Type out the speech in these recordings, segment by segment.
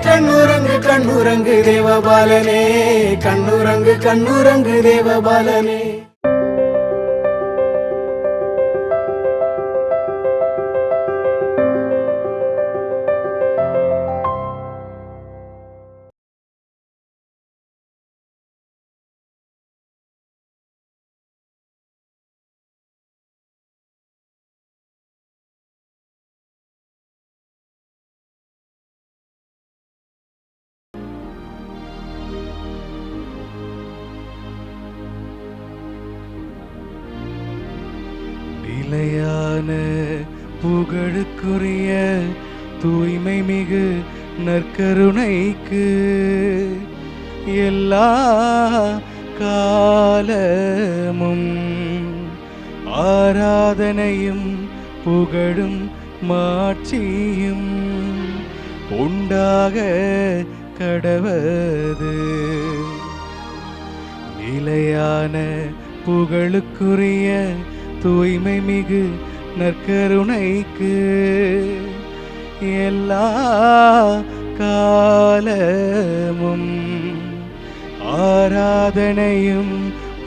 கண்ணுரங்கு கண்ணுரங்கு தேவபாலனே, கண்ணுரங்கு கண்ணுரங்கு தேவபாலனே. நிலையான புகழுக்குரிய தூய்மை மிகு நற்கருணைக்கு எல்லா காலமும் ஆராதனையும் புகழும் மாட்சியும் உண்டாக கடவது. நிலையான புகழுக்குரிய தூய்மை மிகு நற்கருணைக்கு எல்லா காலமும் ஆராதனையும்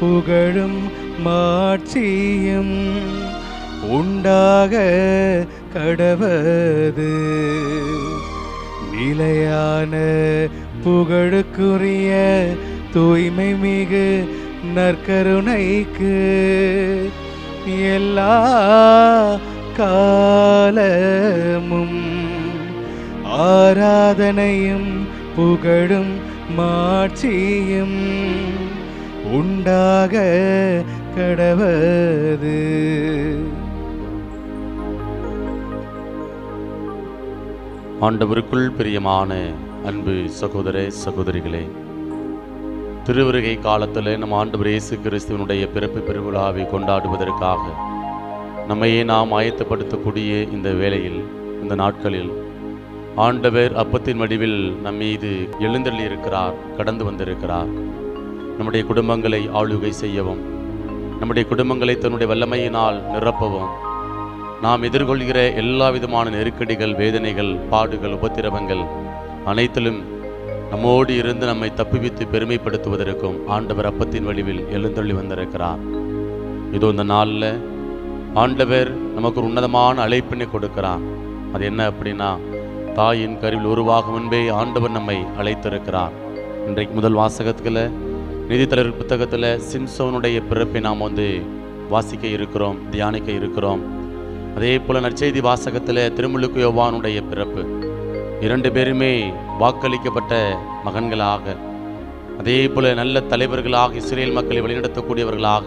புகழும் மாட்சியும் உண்டாக கடவது. நிலையான புகழுக்குரிய தூய்மை மிகு நற்கருணைக்கு எல்லா காலமும் ஆராதனையும் புகழும் மாட்சியும் உண்டாக கடவது. ஆண்டவருக்குள் பிரியமான அன்பு சகோதர சகோதரிகளே, திருவருகை காலத்தில் நம் ஆண்டவர் இயேசு கிறிஸ்துவனுடைய பிறப்பு பெருவிழாவை கொண்டாடுவதற்காக நம்மையே நாம் ஆயத்தப்படுத்தக்கூடிய இந்த வேளையில், இந்த நாட்களில் ஆண்டவர் அப்பத்தின் வடிவில் நம் மீது எழுந்தள்ளி இருக்கிறார், கடந்து வந்திருக்கிறார். நம்முடைய குடும்பங்களை ஆளுகை செய்யவும், நம்முடைய குடும்பங்களை தன்னுடைய வல்லமையினால் நிரப்பவும், நாம் எதிர்கொள்கிற எல்லா விதமான நெருக்கடிகள், வேதனைகள், பாடுகள், உபத்திரவங்கள் அனைத்திலும் நம்மோடு இருந்து நம்மை தப்புவித்து பெருமைப்படுத்துவதற்கும் ஆண்டவர் அப்பத்தின் வடிவில் எழுந்தள்ளி வந்திருக்கிறார். இதோ இந்த நாளில் ஆண்டவர் நமக்கு ஒரு உன்னதமான அழைப்பினை கொடுக்கிறார். அது என்ன அப்படின்னா, தாயின் கருவில் உருவாகும் முன்பே ஆண்டவர் நம்மை அழைத்திருக்கிறார். இன்றைக்கு முதல் வாசகத்தில் நீதித்தலைவர் புத்தகத்தில் சிம்சோனுடைய பிறப்பை நாம் வாசிக்க இருக்கிறோம், தியானிக்க இருக்கிறோம். அதே போல் நற்செய்தி வாசகத்தில் திருமுழுக்கு யோவானுடைய பிறப்பு, இரண்டு பேருமே வாக்களிக்கப்பட்ட மகன்களாக, அதே போல நல்ல தலைவர்களாக, இஸ்ரேல் மக்களை வழிநடத்தக்கூடியவர்களாக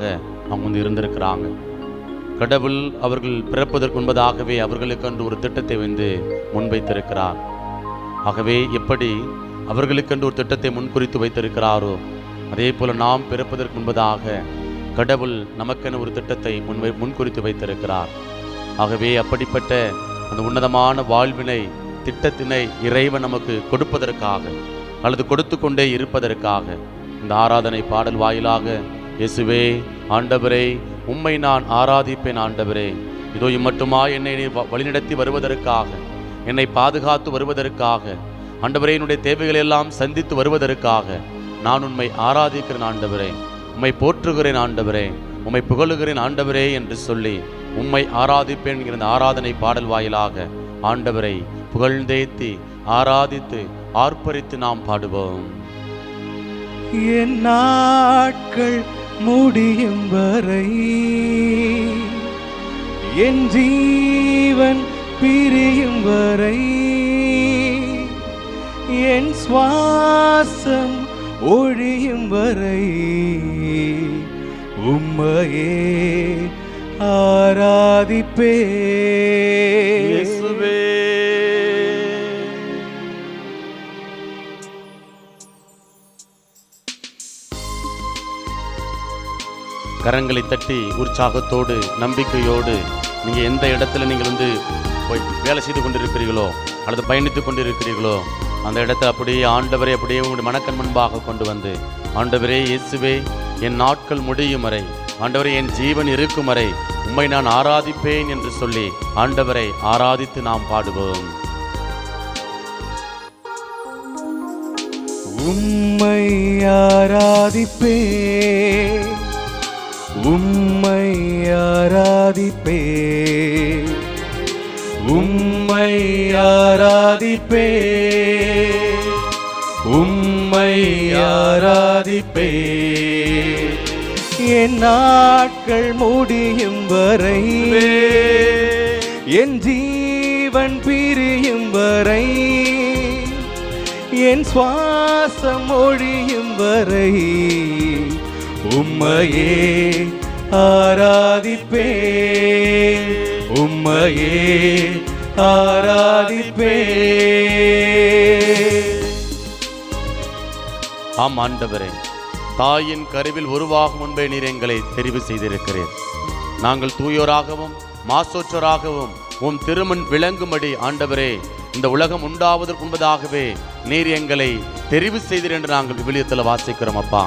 அவங்க இருந்திருக்கிறாங்க. கடவுள் அவர்கள் பிறப்பதற்கு முன்பதாகவே அவர்களுக்கென்று ஒரு திட்டத்தை முன்வைத்திருக்கிறார். ஆகவே எப்படி அவர்களுக்கென்று ஒரு திட்டத்தை முன்குறித்து வைத்திருக்கிறாரோ, அதே போல நாம் பிறப்பதற்கு முன்பதாக கடவுள் நமக்கென ஒரு திட்டத்தை முன்குறித்து வைத்திருக்கிறார். ஆகவே அப்படிப்பட்ட அந்த உன்னதமான வாழ்வினை, திட்டத்தினை இறைவன் நமக்கு கொடுப்பதற்காக அல்லது கொடுத்து கொண்டே இருப்பதற்காக இந்த ஆராதனை பாடல் வாயிலாக, இயேசுவே ஆண்டவரே உம்மை நான் ஆராதிப்பேன், ஆண்டவரே இதோ இம்மட்டுமா என்னை வழிநடத்தி வருவதற்காக, என்னை பாதுகாத்து வருவதற்காக, ஆண்டவரே என்னுடைய தேவைகளை எல்லாம் சந்தித்து வருவதற்காக நான் உம்மை ஆராதிக்கிறேன் ஆண்டவரே, உம்மை போற்றுகிறேன் ஆண்டவரே, உம்மை புகழுகிறேன் ஆண்டவரே என்று சொல்லி உம்மை ஆராதிப்பேன் என்கிற ஆராதனை பாடல் வாயிலாக ஆண்டவரை புகழ்ந்தேத்தி ஆராதித்து ஆர்ப்பரித்து நாம் பாடுவோம். என் நாட்கள் முடியும் வரை, என் ஜீவன் பிரியும் வரை, என் சுவாசம் ஒழியும் வரை உம்மையே ஆராதிப்பே. கரங்களை தட்டி உற்சாகத்தோடு நம்பிக்கையோடு நீங்கள் எந்த இடத்துல நீங்கள் போய் வேலை செய்து கொண்டிருக்கிறீர்களோ அல்லது பயணித்து கொண்டிருக்கிறீர்களோ அந்த இடத்துல அப்படியே ஆண்டவரை அப்படியே உங்களுடைய மனக்கண் முன்பாக கொண்டு வந்து, ஆண்டவரே இயேசுவே என் நாட்கள் முடியும் வரை, ஆண்டவரே என் ஜீவன் இருக்கும் வரை உம்மை நான் ஆராதிப்பேன் என்று சொல்லி ஆண்டவரை ஆராதித்து நாம் பாடுவோம். உம்மை ஆராதிப்பே, உம்மை ஆராதிப்பே, உம்மை ஆராதிப்பே, உம்மை ஆராதிப்பே. என் நாட்கள் முடியும் வரை, என் ஜீவன் பிரியும் வரை, என் சுவாசம் ஒழியும் வரை உம்மையே ஆராதிப்பே, உம்மையே ஆராதிப்பே. ஆம் ஆண்டவரே, தாயின் கருவில் உருவாகும் முன்பே நீர் எங்களை தெரிவு செய்திருக்கிறேன். நாங்கள் தூயோராகவும் மாசோற்றராகவும் உம் திருமண் விளங்கும்படி ஆண்டவரே, இந்த உலகம் உண்டாவதற்கு முன்பதாகவே நீர் எங்களை தெரிவு செய்தீர் என்று நாங்கள் விவிலியத்தில் வாசிக்கிறோம். அப்பா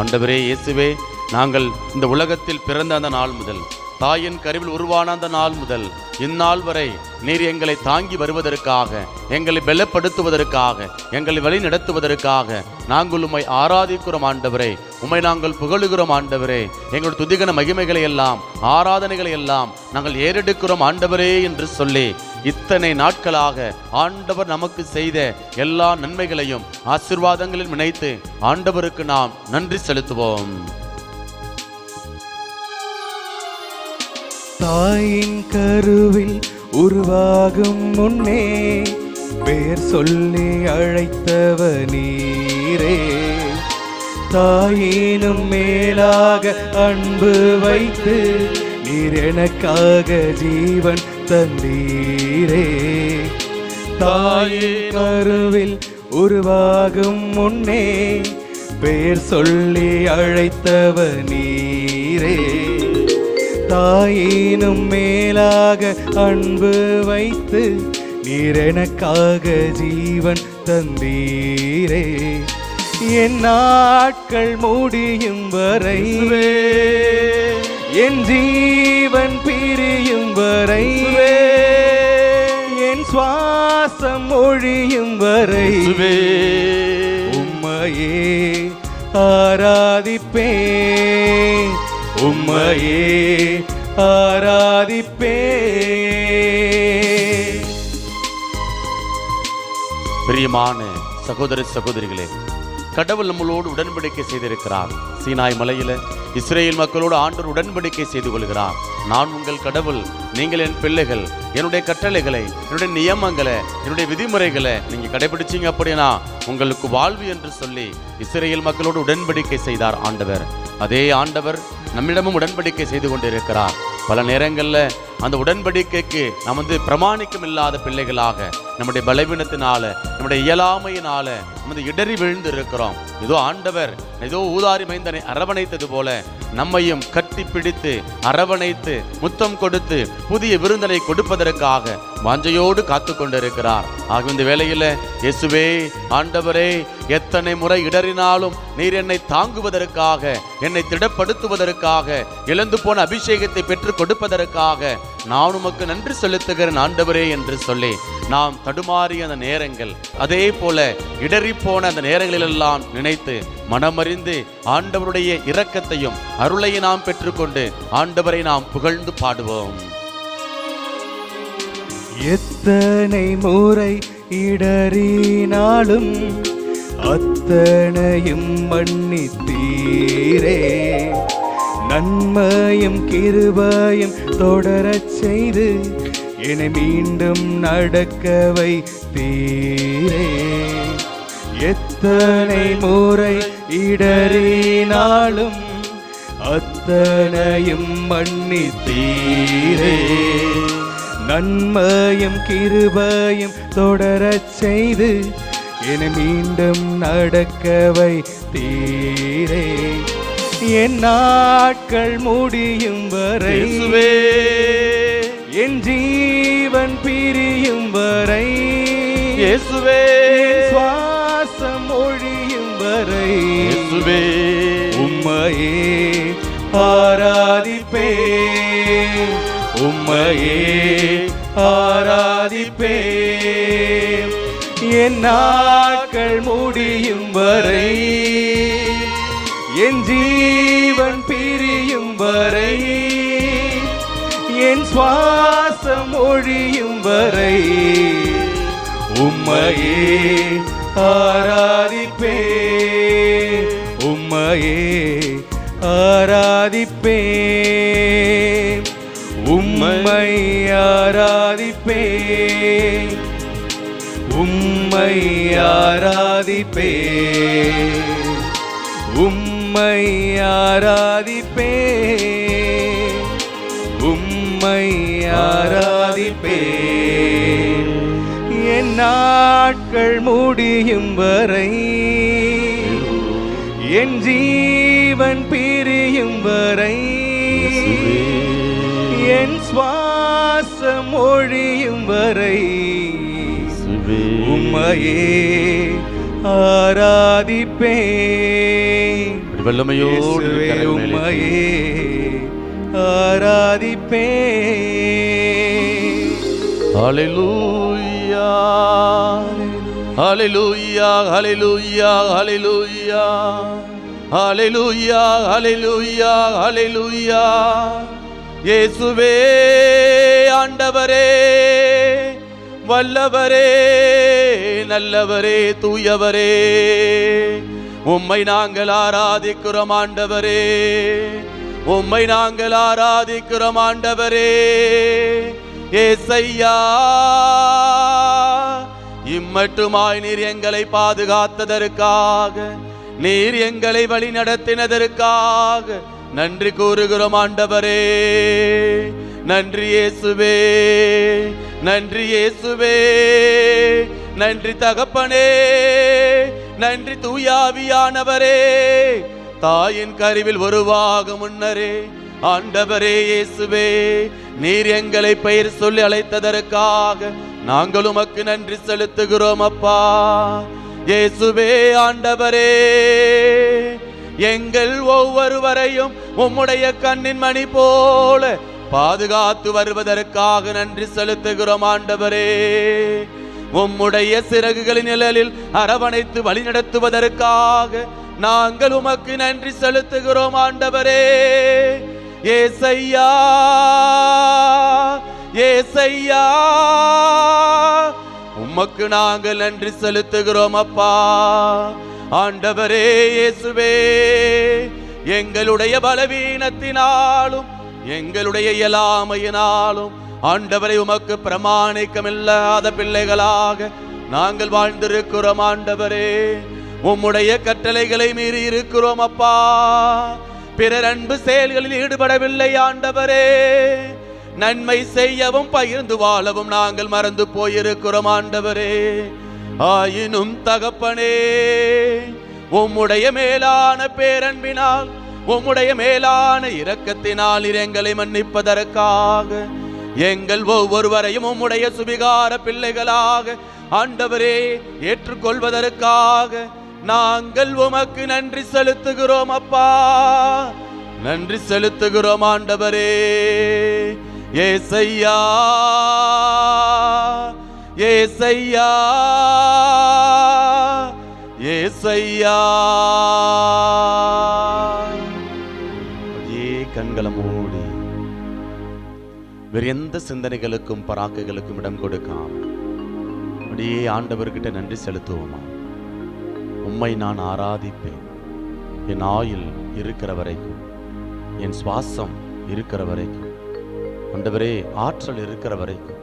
ஆண்டவரே இயேசுவே, நாங்கள் இந்த உலகத்தில் பிறந்த அந்த நாள் முதல், தாயின் கருவில் உருவான அந்த நாள் முதல் இந்நாள் வரை நீர் எங்களை தாங்கி வருவதற்காக, எங்களை பலப்படுத்துவதற்காக, எங்களை வழி நடத்துவதற்காக நாங்கள் உம்மை ஆராதிக்கிறோம் ஆண்டவரே. உம்மை நாங்கள் புகழுகிறோம் ஆண்டவரே. எங்களுடைய துதிகன மகிமைகளை எல்லாம், ஆராதனைகளை எல்லாம் நாங்கள் ஏறெடுக்கிறோம் ஆண்டவரே என்று சொல்லி இத்தனை நாட்களாக ஆண்டவர் நமக்கு செய்த எல்லா நன்மைகளையும் ஆசீர்வாதங்களில் நினைத்து ஆண்டவருக்கு நாம் நன்றி செலுத்துவோம். தாயின் கருவில் உருவாகும் முன்னே பேர் சொல்லி அழைத்தவ நீரே, தாயினும் மேலாக அன்பு வைத்து நீர் எனக்காக ஜீவன் தந்தீரே. தாயின் கருவில் உருவாகும் முன்னே பேர் சொல்லி அழைத்தவ நீரே, தாயினும் மேலாக அன்பு வைத்து நீர் எனக்காக ஜீவன் தந்தீரே. என் நாட்கள் முடியும் வரை, என் ஜீவன் பிரியும் வரை, என் சுவாசம் ஒழியும் வரை உம்மையே ஆராதிப்பே, உம்மையே ஆராதிப்பே. பிரியமான சகோதர சகோதரிகளே, கடவுள் நம்மளோடு உடன்படிக்கை செய்திருக்கிறார். சீனாய் மலையில இஸ்ரேல் மக்களோடு ஆண்டவர் உடன்படிக்கை செய்து கொள்கிறார். நான் உங்கள் கடவுள், நீங்கள் என் பிள்ளைகள். என்னுடைய கட்டளைகளை, என்னுடைய நியமங்களை, என்னுடைய விதிமுறைகளை நீங்க கடைபிடிச்சீங்க அப்படின்னா உங்களுக்கு வாழ்வு என்று சொல்லி இஸ்ரேல் மக்களோடு உடன்படிக்கை செய்தார் ஆண்டவர். அதே ஆண்டவர் நம்மிடமும் உடன்படிக்கை செய்து கொண்டிருக்கிறார். பல நேரங்களில் அந்த உடன்படிக்கைக்கு நாம் பிரமாணிக்கம் இல்லாத பிள்ளைகளாக, நம்முடைய பலவீனத்தினால, நம்முடைய இயலாமையினால இடறி விழுந்து இருக்கிறோம். ஏதோ ஆண்டவர் ஏதோ ஊதாரி மைந்தனை அரவணைத்தது போல நம்மையும் கட்டி பிடித்து அரவணைத்து முத்தம் கொடுத்து புதிய விருந்தனை கொடுப்பதற்காக வாஞ்சையோடு காத்து கொண்டிருக்கிறார். ஆக இந்த வேளையில் இயேசுவே, ஆண்டவரே, எத்தனை முறை இடறினாலும் நீர் என்னை தாங்குவதற்காக, என்னை திடப்படுத்துவதற்காக, இழந்து போன அபிஷேகத்தை பெற்றுக் கொடுப்பதற்காக நான் உமக்கு நன்றி செலுத்துகிறேன் ஆண்டவரே என்று சொல்லி நாம் தடுமாறிய அந்த நேரங்கள், அதே போல இடறி போன அந்த நேரங்களிலெல்லாம் நினைத்து மனமறிந்து ஆண்டவருடைய இரக்கத்தையும் அருளையும் நாம் பெற்றுக்கொண்டு ஆண்டவரை நாம் புகழ்ந்து பாடுவோம். எத்தனை முறை இடறினாலும் அத்தனையும் மன்னித்தீரே, நன்மையும் கிருபையும் தொடரச் செய்து என்னை மீண்டும் நடக்க வைத்தீரே. எத்தனை முறை இடறினாலும் அத்தனையும் மன்னித்தீரே, நன்மையும் கிருபையும் தொடரச் செய்து என்னை மீண்டும் நடக்க வைத்தீரே. என் நாட்கள் முடியும் வரை, என் ஜீவன் பிரியும் வரை, இயேசுவே, சுவாசம் ஒழியும் வரை இயேசுவே உம்மையே ஆராதிப்பே, உம்மையே ஆராதிப்பே. என் நாட்கள் நாட்கள் முடியும் வரை, என் ஜீவன் பிரியும் வரை, என் சுவாசம் ஒழியும் வரை உம்மையே ஆராதிப்பேன், உம்மையே ஆராதிப்பேன், உம்மை ஆராதிப்பேன், உம்மை ஆராதிப்பேன், உம்மை ஆராதிப்பேன், உம்மை ஆராதிப்பேன், என் நாட்கள் முடியும் வரை, என் ஜீவன் பிரியும் வரை, என் சுவாசம் ஒழியும் வரை உம்மையே ஆராதிப்பேன், வல்லமையோடு உம்மையே ஆராதிப்பேன். ஹல்லேலூயா ஹல்லேலூயா ஹல்லேலூயா ஹல்லேலூயா ஹல்லேலூயா ஹல்லேலூயா ஹல்லேலூயா. இயேசுவே ஆண்டவரே, வல்லவரே, நல்லவரே, தூயவரே, உம்மை நாங்கள் ஆராதிக்கிறோம் ஆண்டவரே, உம்மை நாங்கள் ஆராதிக்கிறோம் ஆண்டவரே. ஏசையா, இம்மட்டுமாய் நீர் எங்களை பாதுகாத்ததற்காக, நீர் எங்களை வழி நடத்தினதற்காக நன்றி கூறுகிறோம் ஆண்டவரே. நன்றி இயேசுவே, நன்றி இயேசுவே, நன்றி தகப்பனே, நன்றி தூயாவியானவரே. தாயின் கருவில் உருவாக முன்னரே ஆண்டவரே இயேசுவே, நீர் எங்களை பெயர் சொல்லி அழைத்ததற்காக நாங்கள் உமக்கு நன்றி செலுத்துகிறோம் அப்பா. இயேசுவே ஆண்டவரே, எங்கள் ஒவ்வொருவரையும் உம்முடைய கண்ணின் மணி போல பாதுகாத்து வருவதற்காக நன்றி செலுத்துகிறோம் ஆண்டவரே. உம்முடைய சிறகுகளின் நிழலில் அரவணைத்து வழி நடத்துவதற்காக நாங்கள் உமக்கு நன்றி செலுத்துகிறோம் ஆண்டவரே. ஏசையா, ஏசையா, உமக்கு நாங்கள் நன்றி செலுத்துகிறோம் அப்பா. ஆண்டவரே இயேசுவே, எங்களுடைய பலவீனத்தினாலும் எங்களுடைய இயலாமையினாலும் ஆண்டவரை உமக்கு பிரமாணிக்கமில்லாத பிள்ளைகளாக நாங்கள் வாழ்ந்திருக்கிறோம் ஆண்டவரே. உம்முடைய கட்டளைகளை மீறி இருக்கிறோம் அப்பா. பிறர் அன்பு செயல்களில் ஈடுபடவில்லை ஆண்டவரே. நன்மை செய்யவும் பகிர்ந்து வாழவும் நாங்கள் மறந்து போயிருக்கிறோம் ஆண்டவரே. ஆயினும் தகப்பனே, உம்முடைய மேலான பேரன்பினால், உம்முடைய மேலான இரக்கத்தினால் எங்களை மன்னிப்பதற்காக, எங்கள் ஒவ்வொருவரையும் உம்முடைய சுபிகார பிள்ளைகளாக ஆண்டவரே ஏற்றுக்கொள்வதற்காக நாங்கள் உமக்கு நன்றி செலுத்துகிறோம் அப்பா. நன்றி செலுத்துகிறோம் ஆண்டவரே. ஏசையா, ஏசையா, ஏசையா. கண்களை மூடி வேறு எந்த சிந்தனைகளுக்கும் பராக்குகளுக்கும் இடம் கொடுக்காம அப்படியே ஆண்டவர்கிட்ட நன்றி செலுத்துவோமா. உம்மை நான் ஆராதிப்பேன், என் ஆயுள் இருக்கிற வரைக்கும், என் சுவாசம் இருக்கிற வரைக்கும், ஆண்டவரே ஆற்றல் இருக்கிற வரைக்கும்,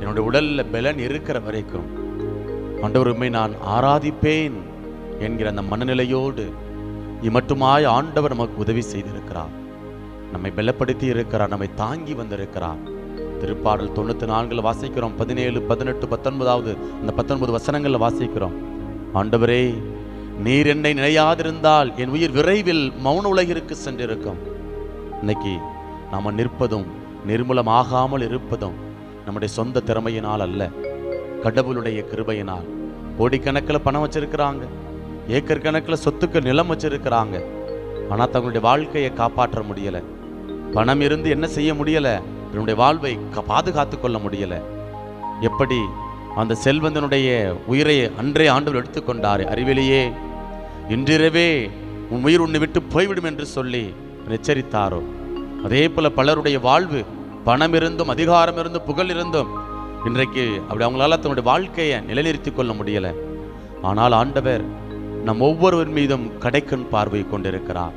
என்னுடைய உடல்ல பலன் இருக்கிற வரைக்கும் ஆண்டவர் உம்மை நான் ஆராதிப்பேன் என்கிற அந்த மனநிலையோடு இம்மட்டுமாய் ஆண்டவர் நமக்கு உதவி செய்திருக்கிறார். நம்மை பலப்படுத்தி இருக்கிறார், நம்மை தாங்கி வந்திருக்கிறார். திருப்பாடல் 94 வாசிக்கிறோம், 17, 18, 19 அந்த 19 வசனங்கள்ல வாசிக்கிறோம். ஆண்டவரே, நீர் என்னை நினையாதிருந்தால் என் உயிர் விரைவில் மௌன உலகிற்கு சென்றிருக்கும். இன்னைக்கு நாம நிற்பதும் நிர்மூலமாகாமல் இருப்பதும் நம்முடைய சொந்த திறமையினால் அல்ல, கடவுளுடைய கிருபையினால். கோடிக்கணக்கில் பணம் வச்சிருக்கிறாங்க, ஏக்கர் கணக்கில் சொத்துக்கு நிலம் வச்சிருக்கிறாங்க, ஆனா தங்களுடைய வாழ்க்கையை காப்பாற்ற முடியல. பணம் இருந்து என்ன செய்ய முடியல? தன்னுடைய வாழ்வை பாதுகாத்து கொள்ள முடியல. எப்படி அந்த செல்வந்தனுடைய உயிரை அன்றே ஆண்டவர் எடுத்துக்கொண்டார். அறிவிலேயே இன்றிரவே உன் உயிர் உன்னை விட்டு போய்விடும் என்று சொல்லி எச்சரித்தாரோ, அதே போல பலருடைய வாழ்வு பணம் இருந்தும் அதிகாரம் இருந்தும் புகழ் இருந்தும் இன்றைக்கு அப்படி அவங்களால தன்னுடைய வாழ்க்கையை நிலைநிறுத்திக் கொள்ள முடியலை. ஆனால் ஆண்டவர் நம் ஒவ்வொருவர் மீதும் கடைக்கண் பார்வை கொண்டிருக்கிறார்.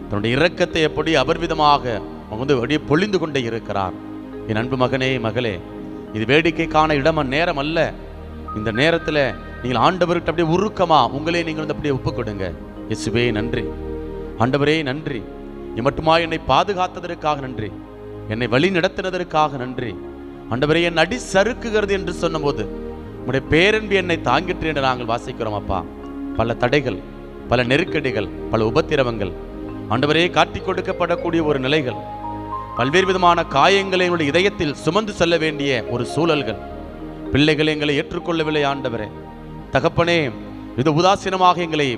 தன்னுடைய இரக்கத்தை எப்படி அபர்விதமாக அப்படியே பொழிந்து கொண்டே இருக்கிறார். என் அன்பு மகனே மகளே, இது வேடிக்கைக்கான இடம் நேரம் அல்ல. இந்த நேரத்தில் நீங்கள் ஆண்டவர்கிட்ட அப்படியே உருக்கமா உங்களே நீங்கள் வந்து அப்படியே ஒப்புக் கொடுங்க. இயேசுவே நன்றி, ஆண்டவரே நன்றி, மட்டுமா என்னை பாதுகாத்ததற்காக நன்றி, என்னை வழி நடத்தினதற்காக நன்றி. ஆண்டவரே என் அடி சறுக்குகிறது என்று சொன்னபோது உம்முடைய பேரன்பு என்னை தாங்கிற்று என்று நாங்கள் வாசிக்கிறோம். அப்பா, பல தடைகள், பல நெருக்கடிகள், பல உபத்திரவங்கள், ஆண்டவரே காட்டிக் கொடுக்கப்படக்கூடிய ஒரு நிலைகள், பல்வேறு விதமான காயங்களை எங்களுடைய இதயத்தில் சுமந்து செல்ல வேண்டிய ஒரு சூழல்கள், பிள்ளைகள் எங்களை ஏற்றுக்கொள்ளவில்லை ஆண்டவரே. தகப்பனே, இது உதாசீனமாக எங்களை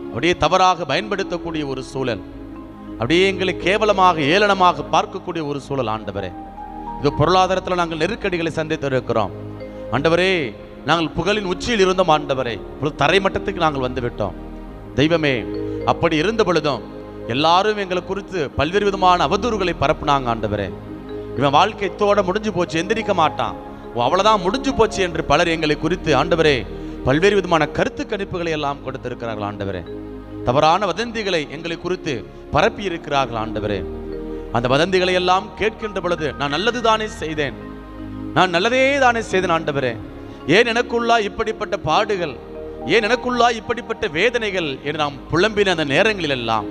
அப்படியே தவறாக பயன்படுத்தக்கூடிய ஒரு சூழல், அப்படியே எங்களை கேவலமாக ஏளனமாக பார்க்கக்கூடிய ஒரு சூழல் ஆண்டவரே. இது பொருளாதாரத்தில் நாங்கள் நெருக்கடிகளை சந்தித்து இருக்கிறோம் ஆண்டவரே. நாங்கள் புகழின் உச்சியில் இருந்தோம் ஆண்டவரே, தரைமட்டத்துக்கு நாங்கள் வந்து விட்டோம். தெய்வமே, அப்படி இருந்த பொழுதும் எல்லாரும் எங்களை குறித்து பல்வேறு விதமான அவதூறுகளை பரப்புனாங்க ஆண்டவரே. இவன் வாழ்க்கை தோட முடிஞ்சு போச்சு, எந்திரிக்க மாட்டான், அவ்வளவுதான் முடிஞ்சு போச்சு என்று பலர் எங்களை குறித்து ஆண்டவரே பல்வேறு விதமான கருத்து கணிப்புகளை எல்லாம் கொடுத்திருக்கிறார்கள் ஆண்டவரே. தவறான வதந்திகளை எங்களை குறித்து பரப்பி இருக்கிறார்கள் ஆண்டவரே. அந்த வதந்திகளை எல்லாம் கேட்கின்ற பொழுது நான் நல்லது தானே செய்தேன், நான் நல்லதே தானே செய்தேன் ஆண்டவரே, ஏன் எனக்குள்ளா இப்படிப்பட்ட பாடுகள், ஏன் எனக்குள்ளா இப்படிப்பட்ட வேதனைகள் என்று நாம் புலம்பின அந்த நேரங்களில் எல்லாம்,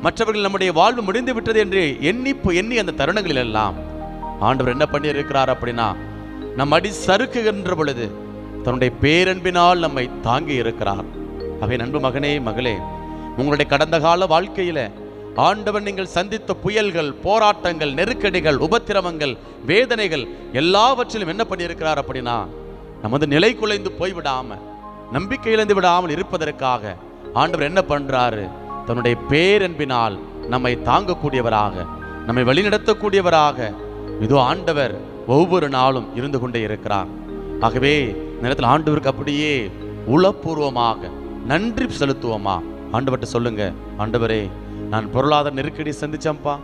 மற்றவர்கள் நம்முடைய வாழ்வு முடிந்து விட்டது என்று எண்ணி அந்த தருணங்களில் எல்லாம் ஆண்டவர் என்ன பண்ணி இருக்கிறார் அப்படின்னா, நம் அடி சறுக்குகின்ற பொழுது தன்னுடைய பேரன்பினால் நம்மை தாங்கி இருக்கிறார். அவை அன்பு மகனே மகளே, உங்களுடைய கடந்த கால வாழ்க்கையில ஆண்டவர் நீங்கள் சந்தித்த புயல்கள், போராட்டங்கள், நெருக்கடிகள், உபத்திரவங்கள், வேதனைகள் எல்லாவற்றிலும் என்ன பண்ணியிருக்கிறார் அப்படின்னா, நம்ம வந்து நிலை குலைந்து போய்விடாம, நம்பிக்கை இழந்து விடாமல் இருப்பதற்காக ஆண்டவர் என்ன பண்றாரு, தன்னுடைய பேரன்பினால் நம்மை தாங்கக்கூடியவராக, நம்மை வழிநடத்தக்கூடியவராக இதோ ஆண்டவர் ஒவ்வொரு நாளும் இருந்து கொண்டே இருக்கிறார். ஆகவே நேரத்தில் ஆண்டவருக்கு அப்படியே உளப்பூர்வமாக நன்றி செலுத்துவோமா? ஆண்டவர்கிட்ட சொல்லுங்க, ஆண்டவரே நான் பொருளாதார நெருக்கடி சந்திச்சேன்ப்பா,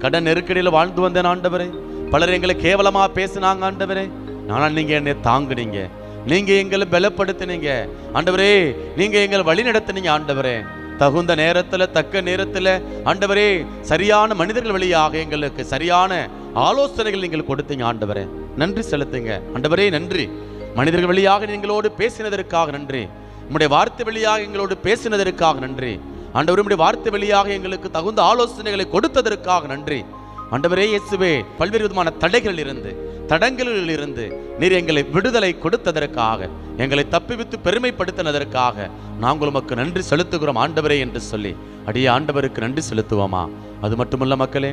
கடன் நெருக்கடியில் வாழ்ந்து வந்தேன் ஆண்டவரே, பலர் எங்களை கேவலமா பேசினாங்க ஆண்டவரே, ஆனால் நீங்க என்னை தாங்குனீங்க, நீங்க எங்களை பலப்படுத்தினீங்க ஆண்டவரே, நீங்க எங்களை வழி நடத்தினீங்க ஆண்டவரே. தகுந்த நேரத்தில் தக்க நேரத்தில் ஆண்டவரே சரியான மனிதர்கள் வழியாக எங்களுக்கு சரியான ஆலோசனைகள் நீங்கள் கொடுத்தீங்க ஆண்டவரே. நன்றி செலுத்துங்க ஆண்டவரே, நன்றி. மனிதர்கள் வழியாக நீங்களோடு பேசினதற்காக நன்றி, உம்முடைய வார்த்தை வழியாக எங்களோடு பேசினதற்காக நன்றி ஆண்டவரே, உம்முடைய வார்த்தை வழியாக எங்களுக்கு தகுந்த ஆலோசனைகளை கொடுத்ததற்காக நன்றி ஆண்டவரே. இயேசுவே, பல்வேறு விதமான தடைகளில் இருந்து தடங்களில் இருந்து நீர் எங்களை விடுதலை கொடுத்ததற்காக, எங்களை தப்பிவித்து பெருமைப்படுத்தினதற்காக நாங்கள் உமக்கு நன்றி செலுத்துகிறோம் ஆண்டவரே என்று சொல்லி அடியே ஆண்டவருக்கு நன்றி செலுத்துவோமா? அது மட்டுமல்ல மக்களே,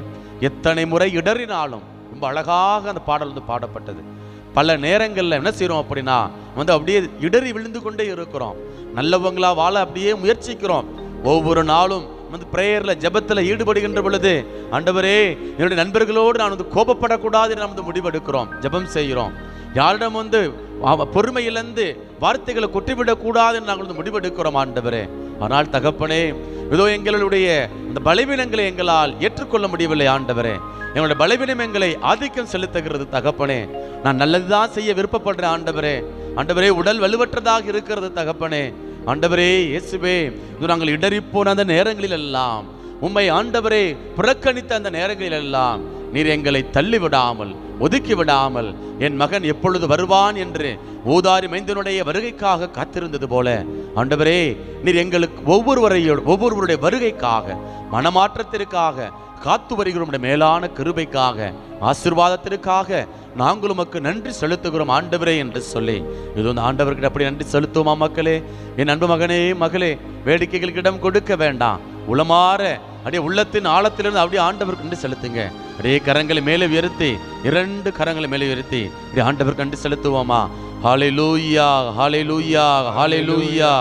எத்தனை முறை இடறினாலும், ரொம்ப அழகாக அந்த பாடல் வந்து பாடப்பட்டது. பல நேரங்களில் என்ன செய்கிறோம் அப்படின்னா அப்படியே இடறி விழுந்து கொண்டே இருக்கிறோம், நல்லவங்களா வாழ அப்படியே முயற்சிக்கிறோம். ஒவ்வொரு நாளும் பிரேயரில் ஜெபத்தில் ஈடுபடுகின்ற பொழுது ஆண்டவரே என்னுடைய நண்பர்களோடு நான் கோபப்படக்கூடாது என்று முடிவெடுக்கிறோம், ஜெபம் செய்கிறோம். யாரிடம் பொறுமையிலிருந்து வார்த்தைகளை கொட்டிவிடக்கூடாது என்று நாங்கள் முடிவெடுக்கிறோம் ஆண்டவரே. ஆனால் தகப்பனே, இதோ எங்களுடைய அந்த பலவீனங்களை எங்களால் ஏற்றுக்கொள்ள முடியவில்லை ஆண்டவரே. எங்களுடைய பலவீனம் எங்களை ஆதிக்கம் செலுத்துகிறது தகப்பனே. நான் நல்லதுதான் செய்ய விருப்பப்படுறேன் ஆண்டவரே. ஆண்டவரே, உடல் வலுவற்றதாக இருக்கிறது தகப்பனே. ஆண்டவரே இயேசுவே, நாங்கள் இடறிப்போன அந்த நேரங்களில் எல்லாம், உம்மை ஆண்டவரே புறக்கணித்த அந்த நேரங்களில் எல்லாம் நீர் எங்களை தள்ளிவிடாமல் ஒதுக்கி விடாமல், என் மகன் எப்பொழுது வருவான் என்று ஊதாரி மைந்தனுடைய வருகைக்காக காத்திருந்தது போல ஆண்டவரே, நீர் எங்களுக்கு ஒவ்வொருவருடைய வருகைக்காக, மனமாற்றத்திற்காக காத்து வருகிறோம். மேலான கிருபைக்காக, ஆசீர்வாதத்திற்காக நாங்கள் உமக்கு நன்றி செலுத்துகிறோம் ஆண்டவரே என்று சொல்லி இது வந்து ஆண்டவர்கிட்ட அப்படி நன்றி செலுத்துவோமா மக்களே? என் அன்பு மகனே மகளே, வேடிக்கைகளுக்கு இடம் கொடுக்க வேண்டாம், உளமாற அப்படியே உள்ளத்தின் ஆழத்திலிருந்து அப்படியே ஆண்டவருக்கு நன்றி செலுத்துங்க. அப்படியே கரங்களை மேலே உயர்த்தி, 2 கரங்களை மேலே உயர்த்தி அப்படியே ஆண்டவருக்கு நன்றி செலுத்துவோமா? ஹல்லேலூயா, ஹல்லேலூயா, ஹல்லேலூயா,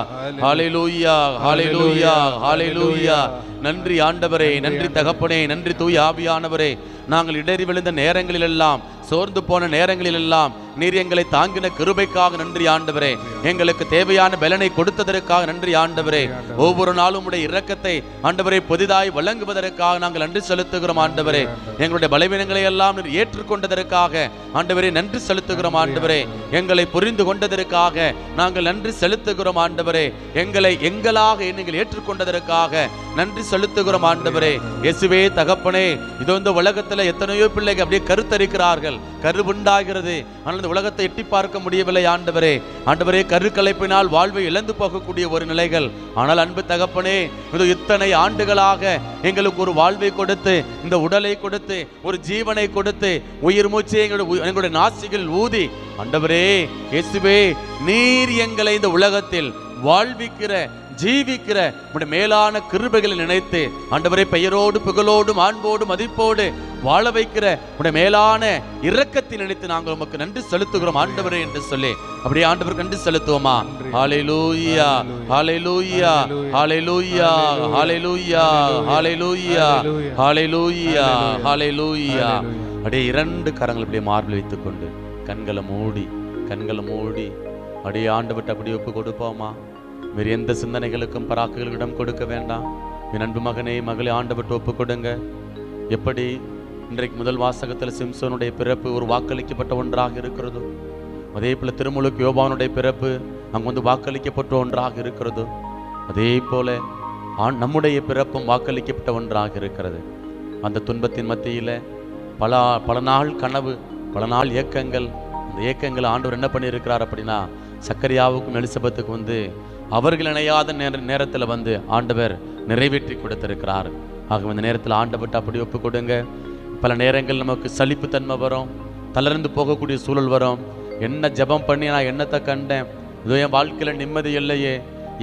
ஹல்லேலூயா, ஹல்லேலூயா, ஹல்லேலூயா. நன்றி ஆண்டவரே, நன்றி தகப்பனே, நன்றி தூய ஆவியானவரே. நாங்கள் இடறி விழுந்த நேரங்களிலெல்லாம், சோர்ந்து போன நேரங்களிலெல்லாம் நீர் எங்களை தாங்கின கிருபைக்காக நன்றி ஆண்டவரே. எங்களுக்கு தேவையான பலனை கொடுத்ததற்காக நன்றி ஆண்டவரே. ஒவ்வொரு நாளும் உடைய இரக்கத்தை ஆண்டவரே புதிதாய் வழங்குவதற்காக நாங்கள் நன்றி செலுத்துகிறோம் ஆண்டவரே. எங்களுடைய பலவீனங்களை எல்லாம் நீர் ஏற்றுக்கொண்டதற்காக ஆண்டவரே நன்றி செலுத்துகிறோம் ஆண்டவரே. எங்களை புரிந்து கொண்டதற்காக நாங்கள் நன்றி செலுத்துகிறோம் ஆண்டவரே. எங்களை எங்களாக நீங்கள் ஏற்றுக்கொண்டதற்காக நன்றி செலுத்துகிறோம் ஆண்டவரே. இயேசுவே தகப்பனே, இதோ இந்த உலகத்துல எத்தனையோ பிள்ளைகள் அப்படியே கருத்தரிக்கிறார்கள், கருவுண்டாகிறது, ஆனால் இந்த உலகத்தை எட்டி பார்க்க முடியவில்லை ஆண்டவரே. ஆண்டவரே, கருக்கலைப்பினால் வாழ்வை இழந்து போகக்கூடிய ஒரு நிலைகள். ஆனால் அன்பு தகப்பனே, இது இத்தனை ஆண்டுகளாக எங்களுக்கு ஒரு வாழ்வை கொடுத்து, இந்த உடலை கொடுத்து, ஒரு ஜீவனை கொடுத்து, உயிர் மூச்சை எங்களுடைய நாசிகள் ஊதி ஆண்டவரே இயேசுவே, நீர் எங்களை இந்த உலகத்தில் வாழ்விக்கிற ஜீவிக்கிற உடைய மேலான கிருபைகளை நினைத்து ஆண்டவரே, பெயரோடு புகழோடு மாண்போடு மதிப்போடு வாழ வைக்கிற உடைய மேலான இரக்கத்தை நினைத்து நாங்கள் உமக்கு நன்றி செலுத்துகிறோம் ஆண்டவரே என்று சொல்லி அப்படியே ஆண்டவருக்கு நன்றி செலுத்துவோமா? ஹல்லேலூயா, ஹல்லேலூயா, ஹல்லேலூயா, ஹல்லேலூயா, ஹல்லேலூயா, ஹல்லேலூயா, ஹல்லேலூயா. அப்படியே இரண்டு கரங்கள் அப்படியே மார்பில் வைத்துக் கொண்டு கண்களை மூடி அப்படியே ஆண்டவர்கிட்ட அப்படியே ஒப்பு கொடுப்போமா? வேறு எந்த சிந்தனைகளுக்கும் பராக்குகளுக்கும் இடம் கொடுக்க வேண்டாம். என் அன்பு மகனே மகளே, ஆண்டவர்கிட்ட ஒப்பு கொடுங்க. எப்படி இன்றைக்கு முதல் வாசகத்தில் சிம்சோனுடைய பிறப்பு ஒரு வாக்களிக்கப்பட்ட ஒன்றாக இருக்கிறது, அதே போல திருமுழுக்கு யோவானுடைய பிறப்பு அங்கு வந்து வாக்களிக்கப்பட்ட ஒன்றாக இருக்கிறது, அதே போல நம்முடைய பிறப்பும் வாக்களிக்கப்பட்ட ஒன்றாக இருக்கிறது. அந்த துன்பத்தின் மத்தியில் பல நாள் கனவு, பல நாள் ஏக்கங்கள், அந்த ஏக்கங்கள் ஆண்டவர் என்ன பண்ணியிருக்கிறார் அப்படின்னா, சக்கரியாவுக்கும் எலிசபெத்துக்கும் வந்து அவர்கள் இணையாத நேரத்தில் வந்து ஆண்டவர் நிறைவேற்றி கொடுத்திருக்கிறார். ஆக இந்த நேரத்தில் ஆண்டவர்கிட்ட அப்படி ஒப்பு கொடுங்க. பல நேரங்கள் நமக்கு சலிப்பு தன்மை வரும், தளர்ந்து போகக்கூடிய சூழல் வரும். என்ன ஜெபம் பண்ணி நான் என்னத்தை கண்டேன், இதோ என் வாழ்க்கையில் நிம்மதி இல்லையே,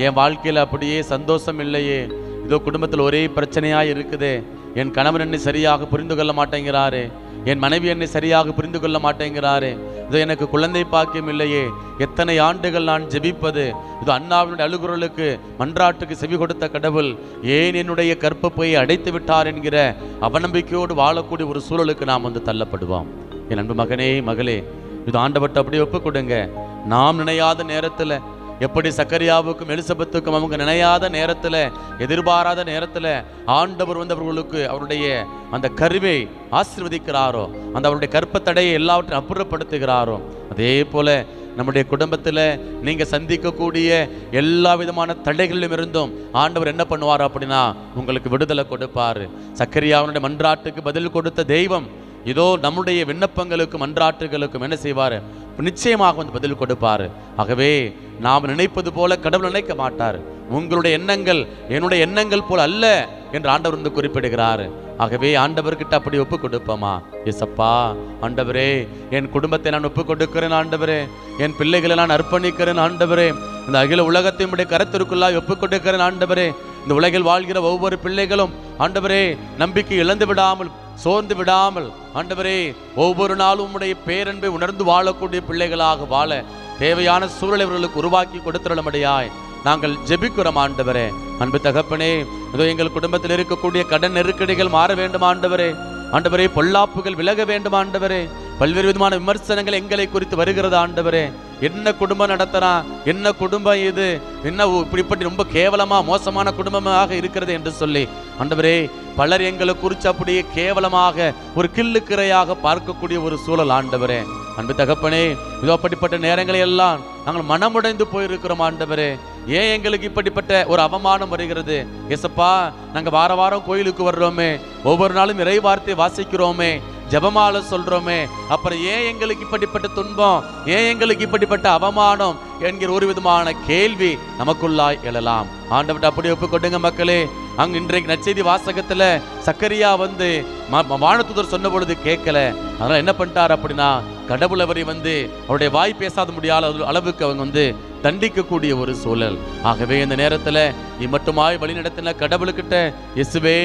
என் வாழ்க்கையில் அப்படியே சந்தோஷம் இல்லையே, இதோ குடும்பத்தில் ஒரே பிரச்சனையாக இருக்குதே, என் கணவன் என்னை சரியாக புரிந்து கொள்ள மாட்டேங்கிறாரே, என் மனைவி என்னை சரியாக புரிந்து கொள்ள மாட்டேங்கிறாரே, இதோ எனக்கு குழந்தை பாக்கியம் இல்லையே, எத்தனை ஆண்டுகள் நான் ஜெபிப்பது, இது அண்ணாவினுடைய அழுகுரலுக்கு மன்றாட்டுக்கு செவி கொடுத்த கடவுள் ஏன் என்னுடைய கற்பப்பையை அடைத்து விட்டார் என்கிற அவநம்பிக்கையோடு வாழக்கூடிய ஒரு சூழலுக்கு நாம் வந்து தள்ளப்படுவோம். என் அன்பு மகனே மகளே, இது ஆண்டவர்கிட்ட அப்படியே ஒப்பு கொடுங்க. நாம் நினையாத நேரத்தில், எப்படி சக்கரியாவுக்கும் எலிசபெத்துக்கும் அவங்க நினையாத நேரத்தில், எதிர்பாராத நேரத்தில் ஆண்டவர் வந்து அவர்களுக்கு அவருடைய அந்த கருவை ஆசீர்வதிக்கிறாரோ, அந்த அவருடைய கற்பத்தடையை எல்லாவற்றையும் அப்புறப்படுத்துகிறாரோ, அதே போல நம்முடைய குடும்பத்தில் நீங்கள் சந்திக்கக்கூடிய எல்லா விதமான தடைகளிலும் இருந்தும் ஆண்டவர் என்ன பண்ணுவார் அப்படின்னா, உங்களுக்கு விடுதலை கொடுப்பார். சக்கரியாவுடைய மன்றாட்டுக்கு பதில் கொடுத்த தெய்வம் இதோ நம்முடைய விண்ணப்பங்களுக்கும் மன்றாட்டுகளுக்கும் என்ன செய்வார்? நிச்சயமாக வந்து பதில் கொடுப்பார். ஆகவே நாம் நினைப்பது போல கடவுள் நினைக்க மாட்டார். உங்களுடைய எண்ணங்கள் என்னுடைய எண்ணங்கள் போல அல்ல என்று ஆண்டவர் வந்து குறிப்பிடுகிறார். ஆகவே ஆண்டவர்கிட்ட அப்படி ஒப்பு கொடுப்போமா? ஏசப்பா, ஆண்டவரே, என் குடும்பத்தை நான் ஒப்பு கொடுக்கிறேன் ஆண்டவரே, என் பிள்ளைகளை நான் அர்ப்பணிக்கிறேன் ஆண்டவரே, இந்த அகில உலகத்தினுடைய கரத்திற்குள்ளாய் ஒப்பு கொடுக்கிறேன் ஆண்டவரே. இந்த உலகில் வாழ்கிற ஒவ்வொரு பிள்ளைகளும் ஆண்டவரே நம்பிக்கை இழந்து விடாமல், சோர்ந்து விடாமல் ஆண்டவரே ஒவ்வொரு நாளும் உம்முடைய பேரன்பை உணர்ந்து வாழக்கூடிய பிள்ளைகளாக வாழ தேவையான சூழலை இவர்களுக்கு உருவாக்கி கொடுத்துள்ளபடியாய் நாங்கள் ஜெபிக்கிறோம் ஆண்டவரே. அன்பு தகப்பனே, இதோ எங்கள் குடும்பத்தில் இருக்கக்கூடிய கடன் நெருக்கடிகள் மாற வேண்டும் ஆண்டவரே. ஆண்டவரே, பொல்லாப்புகள் விலக வேண்டும் ஆண்டவரே. பல்வேறு விதமான விமர்சனங்கள் எங்களை குறித்து வருகிறது ஆண்டவரே. என்ன குடும்பம் நடத்துறான், என்ன குடும்பம் இது, என்ன இப்படிப்பட்ட ரொம்ப கேவலமா மோசமான குடும்பமாக இருக்கிறது என்று சொல்லி ஆண்டவரே பலர் எங்களை குறித்து அப்படியே கேவலமாக ஒரு கிள்ளுக்கிறையாக பார்க்கக்கூடிய ஒரு சூழல் ஆண்டவரே. அன்பு தகப்பனே, இதோ அப்படிப்பட்ட நேரங்களை எல்லாம் நாங்கள் மனமுடைந்து போயிருக்கிறோம் ஆண்டவரே. ஏன் எங்களுக்கு இப்படிப்பட்ட ஒரு அவமானம் வருகிறது? ஏசப்பா, நாங்கள் வார வாரம் கோயிலுக்கு வர்றோமே, ஒவ்வொரு நாளும் இறை வார்த்தை வாசிக்கிறோமே, ஜெபமால சொல்றோமே, அப்புறம் ஏன் எங்களுக்கு இப்படிப்பட்ட துன்பம், ஏன் எங்களுக்கு இப்படிப்பட்ட அவமானம் என்கிற ஒரு விதமான கேள்வி நமக்குள்ளாய் எழலாம். ஆண்டவர்கிட்ட அப்படி ஒப்பு கொடுங்க மக்களே. அங்கு இன்றைக்கு நற்செய்தி வாசகத்துல சக்கரியா வந்து வானதூதர் சொன்ன பொழுது கேட்கல. அதனால என்ன பண்ணிட்டார் அப்படின்னா, கடவுள் அவரை வந்து அவருடைய வாய் பேசாத முடியாத அளவுக்கு அவங்க வந்து தண்டிக்கக்கூடிய ஒரு சூழல். ஆகவே இந்த நேரத்துல மட்டுமாய் வழி நடத்தின கடவுளுக்கிட்ட, இயேசுவே,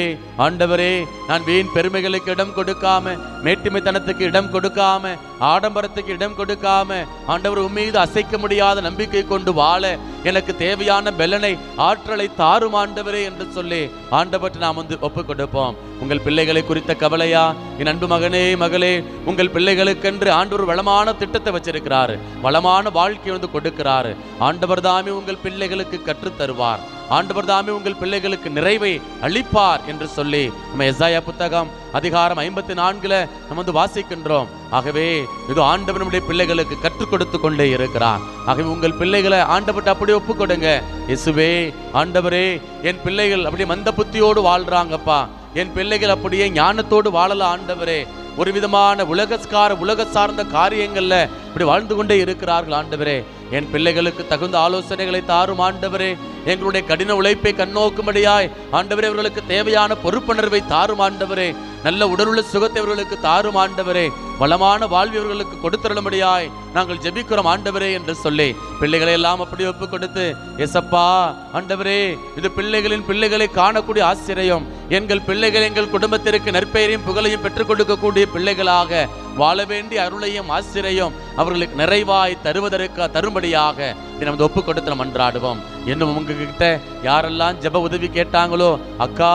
ஆண்டவரே, நான் வீண் பெருமைகளுக்கு இடம் கொடுக்காம, மேட்டிமைத்தனத்துக்கு இடம் கொடுக்காம, ஆடம்பரத்துக்கு இடம் கொடுக்காம ஆண்டவர் உம்மீது அசைக்க முடியாத நம்பிக்கை கொண்டு வாழ எனக்கு தேவையான பெலனை ஆற்றலை தாரும் ஆண்டவரே என்று சொல்லி ஆண்டவற்றை நாம் ஒப்பு கொடுப்போம். உங்கள் பிள்ளைகளை குறித்த கவலையா? என் அன்பு மகனே மகளே, உங்கள் பிள்ளைகளுக்கென்று ஆண்டவர் வளமான திட்டத்தை வச்சிருக்கிறாரு, வளமான வாழ்க்கை கொடுக்கிறாரு. ஆண்டவர் தாமே உங்கள் பிள்ளைகளுக்கு கற்றுத் தருவார். ஆண்டவர் தாமே உங்கள் பிள்ளைகளுக்கு நிறைவை அளிப்பார் என்று சொல்லி நம்ம எசாயா புத்தகம் அதிகாரம் 54 நம்ம வாசிக்கின்றோம். ஆகவே இது ஆண்டவர் நம்முடைய பிள்ளைகளுக்கு கற்றுக் கொடுத்து கொண்டே இருக்கிறார். ஆகவே உங்கள் பிள்ளைகளை ஆண்டவர்கிட்ட அப்படியே ஒப்பு கொடுங்க. இயேசுவே, ஆண்டவரே, என் பிள்ளைகள் அப்படியே மந்த புத்தியோடு வாழ்றாங்கப்பா, என் பிள்ளைகள் அப்படியே ஞானத்தோடு வாழல ஆண்டவரே, ஒரு விதமான உலக சார்ந்த காரியங்கள்ல இப்படி வாழ்ந்து கொண்டே இருக்கிறார்கள் ஆண்டவரே. என் பிள்ளைகளுக்கு தகுந்த ஆலோசனைகளை தாரும் ஆண்டவரே. எங்களுடைய கடின உழைப்பை கண்ணோக்கும்படியாய் ஆண்டவரே அவர்களுக்கு தேவையான பொறுப்புணர்வை தாரும் ஆண்டவரே. நல்ல உடலுள்ள சுகத்தை அவர்களுக்கு தாரும் ஆண்டவரே. வளமான வாழ்வு அவர்களுக்கு கொடுத்துரும்படியாய் நாங்கள் ஜெபிக்கிறோம் ஆண்டவரே என்று சொல்லி பிள்ளைகளை எல்லாம் அப்படி ஒப்பு கொடுத்து, எசப்பா ஆண்டவரே, இது பிள்ளைகளை காணக்கூடிய ஆச்சரியம். எங்கள் பிள்ளைகள் எங்கள் குடும்பத்திற்கு நற்பெயரையும் புகழையும் பெற்றுக் கொடுக்கக்கூடிய பிள்ளைகளாக வாழ வேண்டிய அருளையும் ஆசிரியம் அவர்களுக்கு நிறைவாய் தரும்படியாக நம்ம ஒப்பு கொடுத்து நம்ம மன்றாடுவோம். இன்னும் உங்ககிட்ட யாரெல்லாம் ஜெப உதவி கேட்டாங்களோ, அக்கா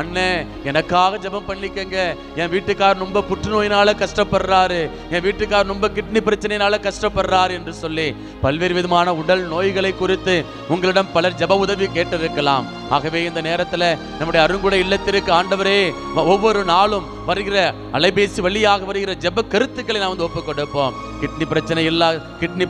அண்ணே எனக்காக ஜெபம் பண்ணிக்கங்க, என் வீட்டுக்காரர் ரொம்ப புற்றுநோயினால கஷ்டப்படுறாரு, என் வீட்டுக்காரர் ரொம்ப கிட்னி பிரச்சனையினால கஷ்டப்படுறாரு என்று சொல்லி பல்வேறு விதமான உடல் நோய்களை குறித்து உங்களிடம் பலர் ஜெப உதவி கேட்டிருக்கலாம். ஆகவே இந்த நேரத்தில் நம்முடைய அருங்குடை இல்லத்திற்கு ஆண்டவரே ஒவ்வொரு நாளும் வருகிற அலைபேசி வழியாக வருகிற ஜெப கருத்துக்களை நாம் ஒப்பு கொடுப்போம். கிட்னி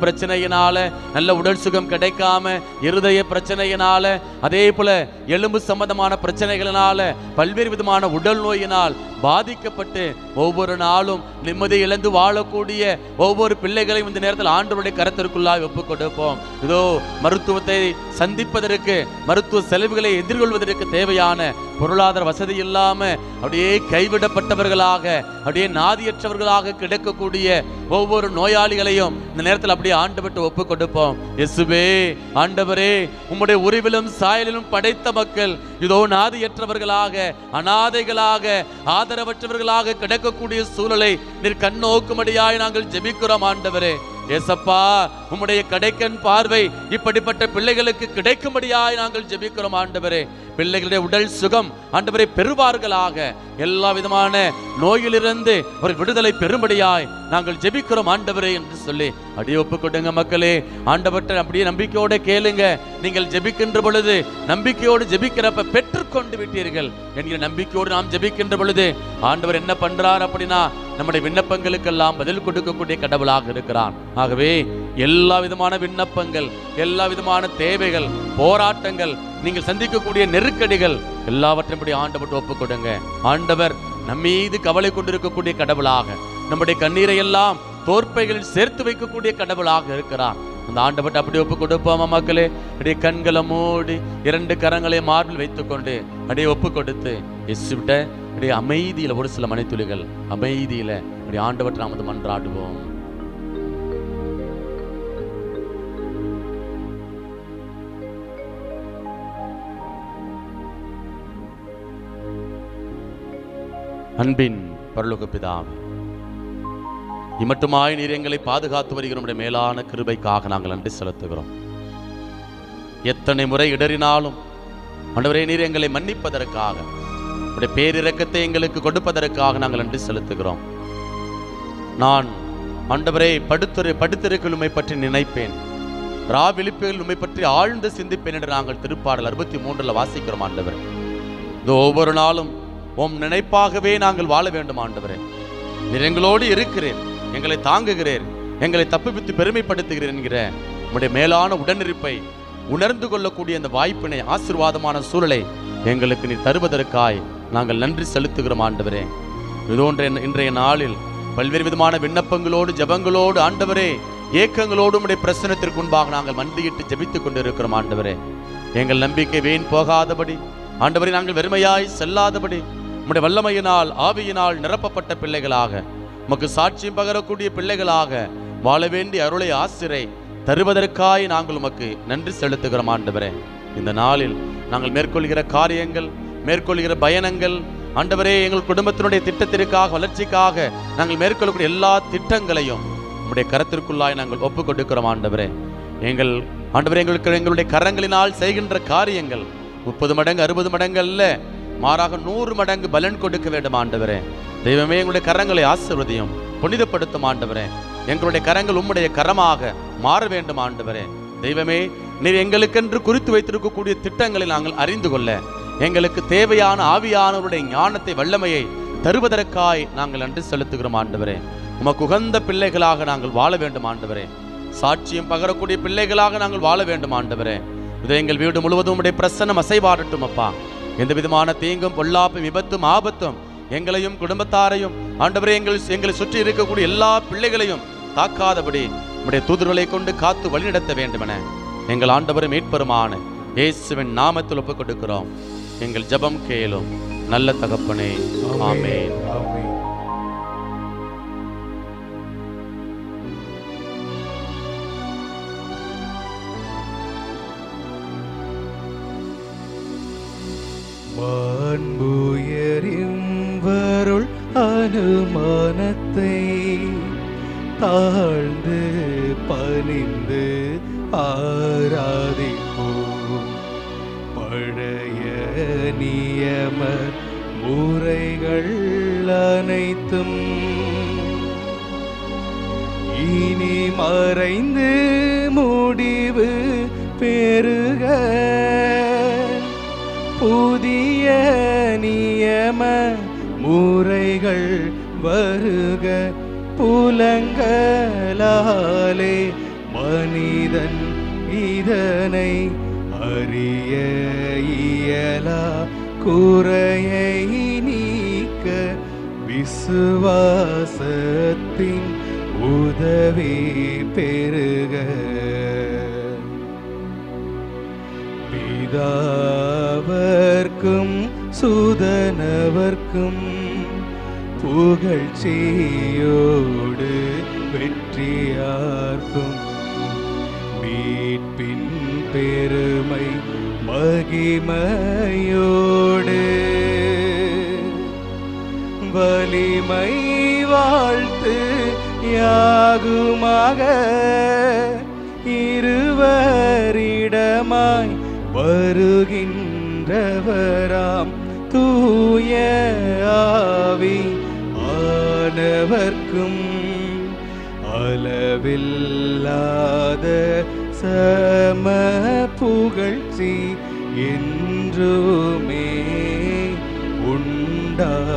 பிரச்சனையினால நல்ல உடல் சுகம் கிடைக்காம, இருதய பிரச்சனையினால, அதே போல எலும்பு சம்பந்தமான பிரச்சனைகளினால, பல்வேறு விதமான உடல் நோயினால் பாதிக்கப்பட்டு ஒவ்வொரு நாளும் நிம்மதி இழந்து வாழக்கூடிய ஒவ்வொரு பிள்ளைகளையும் இந்த நேரத்தில் ஆண்டவருடைய கரத்திற்குள்ளாக ஒப்புக் கொடுப்போம். இதோ மருத்துவத்தை சந்திப்பதற்கு, மருத்துவ செலவுகளை எதிர்கொள்வதற்கு தேவையான பொருளாதார வசதி இல்லாம அப்படியே கைவிடப்பட்டவர்களாக, அப்படியே நாதியற்றவர்களாக கிடக்கக்கூடிய ஒவ்வொரு நோயாளிகளையும் இந்த நேரத்தில் அப்படியே ஆண்டவர்கிட்ட ஒப்புக் கொடுப்போம். இயேசுவே, ஆண்டவரே, உம்முடைய உருவிலும் சாயலிலும் படைத்த மக்கள் இதோ நாதியற்றவர்களாக, அநாதைகளாக, ஆதரவற்றவர்களாக கிடக்கக்கூடிய சூழலை நீர் கண்ணோக்கும்படியாய் நாங்கள் ஜெபிக்கிறோம் ஆண்டவரே. ஏசப்பா, உம்முடைய கடைக்கண் பார்வை இப்படிப்பட்ட பிள்ளைகளுக்கு கிடைக்கும்படியாய் நாங்கள் ஜெபிக்கிறோம் ஆண்டவரே. பிள்ளைகளுடைய உடல் சுகம் ஆண்டவரை பெறுவார்களாக, எல்லா விதமான நோயிலிருந்து ஒரு விடுதலை பெறும்படியாய் நாங்கள் ஜெபிக்கிறோம் ஆண்டவரே என்று சொல்லி அப்படியே ஒப்பு கொடுங்க மக்களே. ஆண்டவர்கிட்ட அப்படியே நம்பிக்கையோட கேளுங்க. நீங்கள் ஜெபிக்கின்ற பொழுது நம்பிக்கையோடு ஜெபிக்கிறப்ப பெற்றுக்கொண்டு விட்டீர்கள் என்கிற நம்பிக்கையோடு நாம் ஜெபிக்கின்ற பொழுது ஆண்டவர் என்ன பண்றார் அப்படின்னா நம்முடைய விண்ணப்பங்களுக்கெல்லாம் பதில் கொடுக்கக்கூடிய கடவுளாக இருக்கிறார். ஆகவே எல்லா விதமான விண்ணப்பங்கள், எல்லா விதமான தேவைகள், போராட்டங்கள், நீங்கள் சந்திக்கக்கூடிய நெருக்கடிகள் எல்லாவற்றையும் ஆண்டவர்கிட்ட ஒப்பு கொடுங்க. ஆண்டவர் நம்மீது கவலை கொண்டிருக்கக்கூடிய கடவுளாக, நம்முடைய கண்ணீரை எல்லாம் தோற்பைகளில் சேர்த்து வைக்கக்கூடிய கடவுளாக இருக்கிறார். அந்த ஆண்டவர்கிட்ட அப்படி ஒப்பு கொடுப்போமா மக்களே? அப்படியே கண்களை மூடி 2 கரங்களை மார்பில் வைத்துக்கொண்டு அப்படியே ஒப்பு கொடுத்து இயேசுவிட்ட அப்படியே அமைதியில ஒரு சில மணித்துளிகள் அமைதியில அப்படியே ஆண்டவர்கிட்ட நாம் மன்றாடுவோம். அன்பின் பரலோக பிதாவே, இம்மட்டுமாய் நீர் எங்களை பாதுகாத்து வருகிற நம்முடைய மேலான கிருபைக்காக நாங்கள் நன்றி செலுத்துகிறோம். எத்தனை முறை இடறினாலும் ஆண்டவரே நீர் எங்களை மன்னிப்பதற்காக, உடைய பேரிரக்கத்தை எங்களுக்கு கொடுப்பதற்காக நாங்கள் நன்றி செலுத்துகிறோம். நான் ஆண்டவரே படுத்திருக்கையில் உம்மை பற்றி நினைப்பேன், விழிப்புகள் உம்மை பற்றி ஆழ்ந்து சிந்திப்பேன் என்று நாங்கள் திருப்பாடல் 63 வாசிக்கிறோம். ஆண்டவரே, இது ஒவ்வொரு நாளும் உம் நினைப்பாகவே நாங்கள் வாழ வேண்டும். ஆண்டவரே, நீர் எங்களோடு இருக்கிறேன், எங்களை தாங்குகிறேன், எங்களை தப்புவித்து பெருமைப்படுத்துகிறேன் என்கிற உம்முடைய மேலான உடனிருப்பை உணர்ந்து கொள்ளக்கூடிய இந்த வாய்ப்பினை, ஆசீர்வாதமான சூழலை எங்களுக்கு நீ தருவதற்காய் நாங்கள் நன்றி செலுத்துகிறோம். ஆண்டவரே, இதோன்ற இன்றைய நாளில் பல்வேறு விதமான விண்ணப்பங்களோடு, ஜபங்களோடு, ஆண்டவரே ஏக்கங்களோடு உம்முடைய பிரசன்னத்திற்கு முன்பாக நாங்கள் மண்டியிட்டு ஜெபித்துக் கொண்டிருக்கிறோம். ஆண்டவரே, எங்கள் நம்பிக்கை வீண் போகாதபடி, ஆண்டவரே நாங்கள் வெறுமையாய் செல்லாதபடி, உம்முடைய வல்லமையினால் ஆவியினால் நிரப்பப்பட்ட பிள்ளைகளாக, உமக்கு சாட்சியம் பகரக்கூடிய பிள்ளைகளாக வாழ வேண்டிய அருளை ஆசிரை தருவதற்காய் நாங்கள் உமக்கு நன்றி செலுத்துகிறோம். ஆண்டவரே, இந்த நாளில் நாங்கள் மேற்கொள்கிற காரியங்கள், மேற்கொள்கிற பயணங்கள், ஆண்டவரே, எங்கள் குடும்பத்தினுடைய திட்டத்திற்காக, வளர்ச்சிக்காக நாங்கள் மேற்கொள்ளக்கூடிய எல்லா திட்டங்களையும் உம்முடைய கரத்திற்குள்ளாய் நாங்கள் ஒப்புக் கொடுக்கிறோம். ஆண்டவரே, எங்களுடைய கரங்களினால் செய்கின்ற காரியங்கள் 30 மடங்கு 60 மடங்கு அல்ல, மாறாக 100 மடங்கு பலன் கொடுக்க வேண்டும். ஆண்டவரே தெய்வமே, எங்களுடைய கரங்களை ஆசீர்வதியும், புனிதப்படுத்தும். ஆண்டவரே, எங்களுடைய கரங்கள் உம்முடைய கரமாக மாற வேண்டும். ஆண்டவரே தெய்வமே, நீர் எங்களுக்கென்று குறித்து வைத்திருக்கக்கூடிய திட்டங்களை நாங்கள் அறிந்து கொள்ள, எங்களுக்கு தேவையான ஆவியானவருடைய ஞானத்தை, வல்லமையை தருவதற்காய் நாங்கள் நன்றி செலுத்துகிறோம். ஆண்டவரே, உமக்கு உகந்த பிள்ளைகளாக நாங்கள் வாழ வேண்டும். ஆண்டவரே, சாட்சியம் பகரக்கூடிய பிள்ளைகளாக நாங்கள் வாழ வேண்டும். ஆண்டவரே, இதை எங்கள் வீடு முழுவதும் உடைய பிரசன்னம் அசைவாடட்டும். அப்பா, எந்த விதமான தீங்கும், பொல்லாப்பும், விபத்தும், ஆபத்தும் எங்களையும் குடும்பத்தாரையும், ஆண்டவரே, எங்களை சுற்றி இருக்கக்கூடிய எல்லா பிள்ளைகளையும் தாக்காதபடி உடைய தூதர்களை கொண்டு காத்து வழிநடத்த வேண்டுமென எங்கள் ஆண்டவரும் மீட்பெருமான இயேசுவின் நாமத்தில் ஒப்புக் கொடுக்கிறோம். எங்கள் ஜெபம் கேளும் நல்ல தகப்பனே. ஆமென். வான்புயரின் வருள் அனுமானத்தை தாழ்ந்து பணிந்து ஆராதிப்போம். பழைய நியம முறைகள் அனைத்தும் இனி மறைந்து முடிவு பெறுக. புதிய நியம முறைகள் வருக. புலங்களாலே மனிதன் இதனை அறிய இயலா. குறையை நீக்க விசுவாசத்தின் உதவி பெறுக. பிதாவர்க்கும் சுதனவர்க்கும் புகழ்ச்சியோடு வெற்றியார்க்கும் மீட்பின் பெருமை மகிமையோடு வலிமை வாழ்த்து யாகுமாக. இருவரிடமாய் வருகின்றவராம் தூய ஆவி ஆனவர்க்கும் அளவில்லாத சம புகழ்ச்சி என்றுமே உண்டாகுக.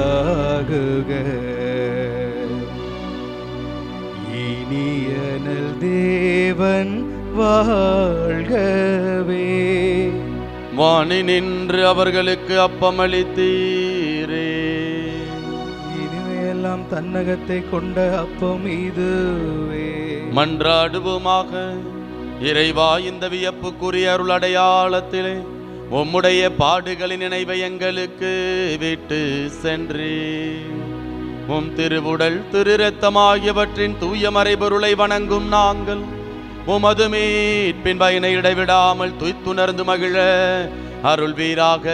இனியனல் தேவன் வாழ்கவே. வானி நின்று அவர்களுக்கு அப்பமளித்தீரே. இனிமையெல்லாம் தன்னகத்தை கொண்ட அப்பம் இதுவே. மன்றாடுவோமாக. இறைவா, இந்த வியப்புக்குரிய அருள் அடையாளத்திலே உம்முடைய பாடுகளின் நினைவை எங்களுக்கு விட்டு சென்றே. உம் திருவுடல் திரு இரத்தமாகியவற்றின் தூய மறைபொருளை வணங்கும் நாங்கள் உமது மீட்பின் பயனை இடைவிடாமல் துய்த்துணர்ந்து மகிழ அருள்வீராக.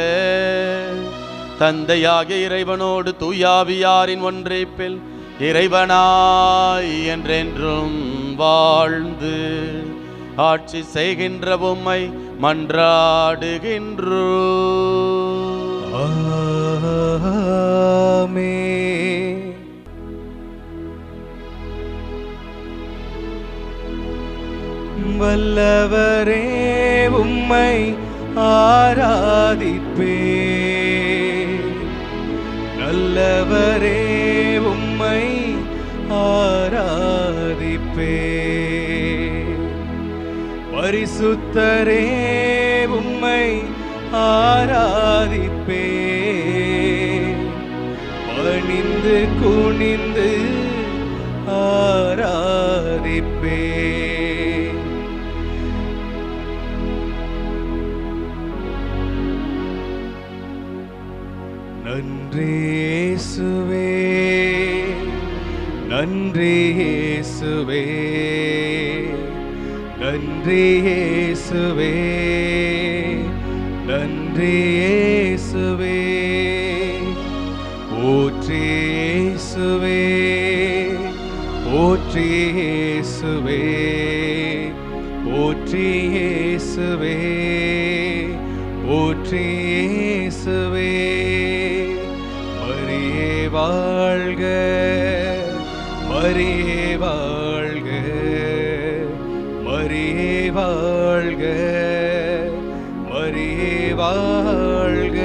தந்தையாகிய இறைவனோடு தூயாவியாரின் ஒன்றைப்பில் இறைவனாய் என்றென்றும் வாழ்ந்து ஆட்சி செய்கின்ற உம்மை மன்றாடுகின்றோம். ஆமென். வல்லவரே, உம்மை ஆராதிப்பே. நல்லவரே, உம்மை ஆராதிப்பே. பரிசுத்தரே, உம்மை ஆராதிப்பே. பணிந்து குனிந்து ஆராதிப்பே. நன்றி இயேசுவே, நன்றி இயேசுவே, நன்றி இயேசுவே, நன்றி இயேசுவே. போற்றி இயேசுவே, போற்றி இயேசுவே, போற்றி இயேசுவே, போற்றி இயேசுவே. மரியே வாழ்க, மரியே வாழ்க, மரியே வாழ்க, மரியே வாழ்க.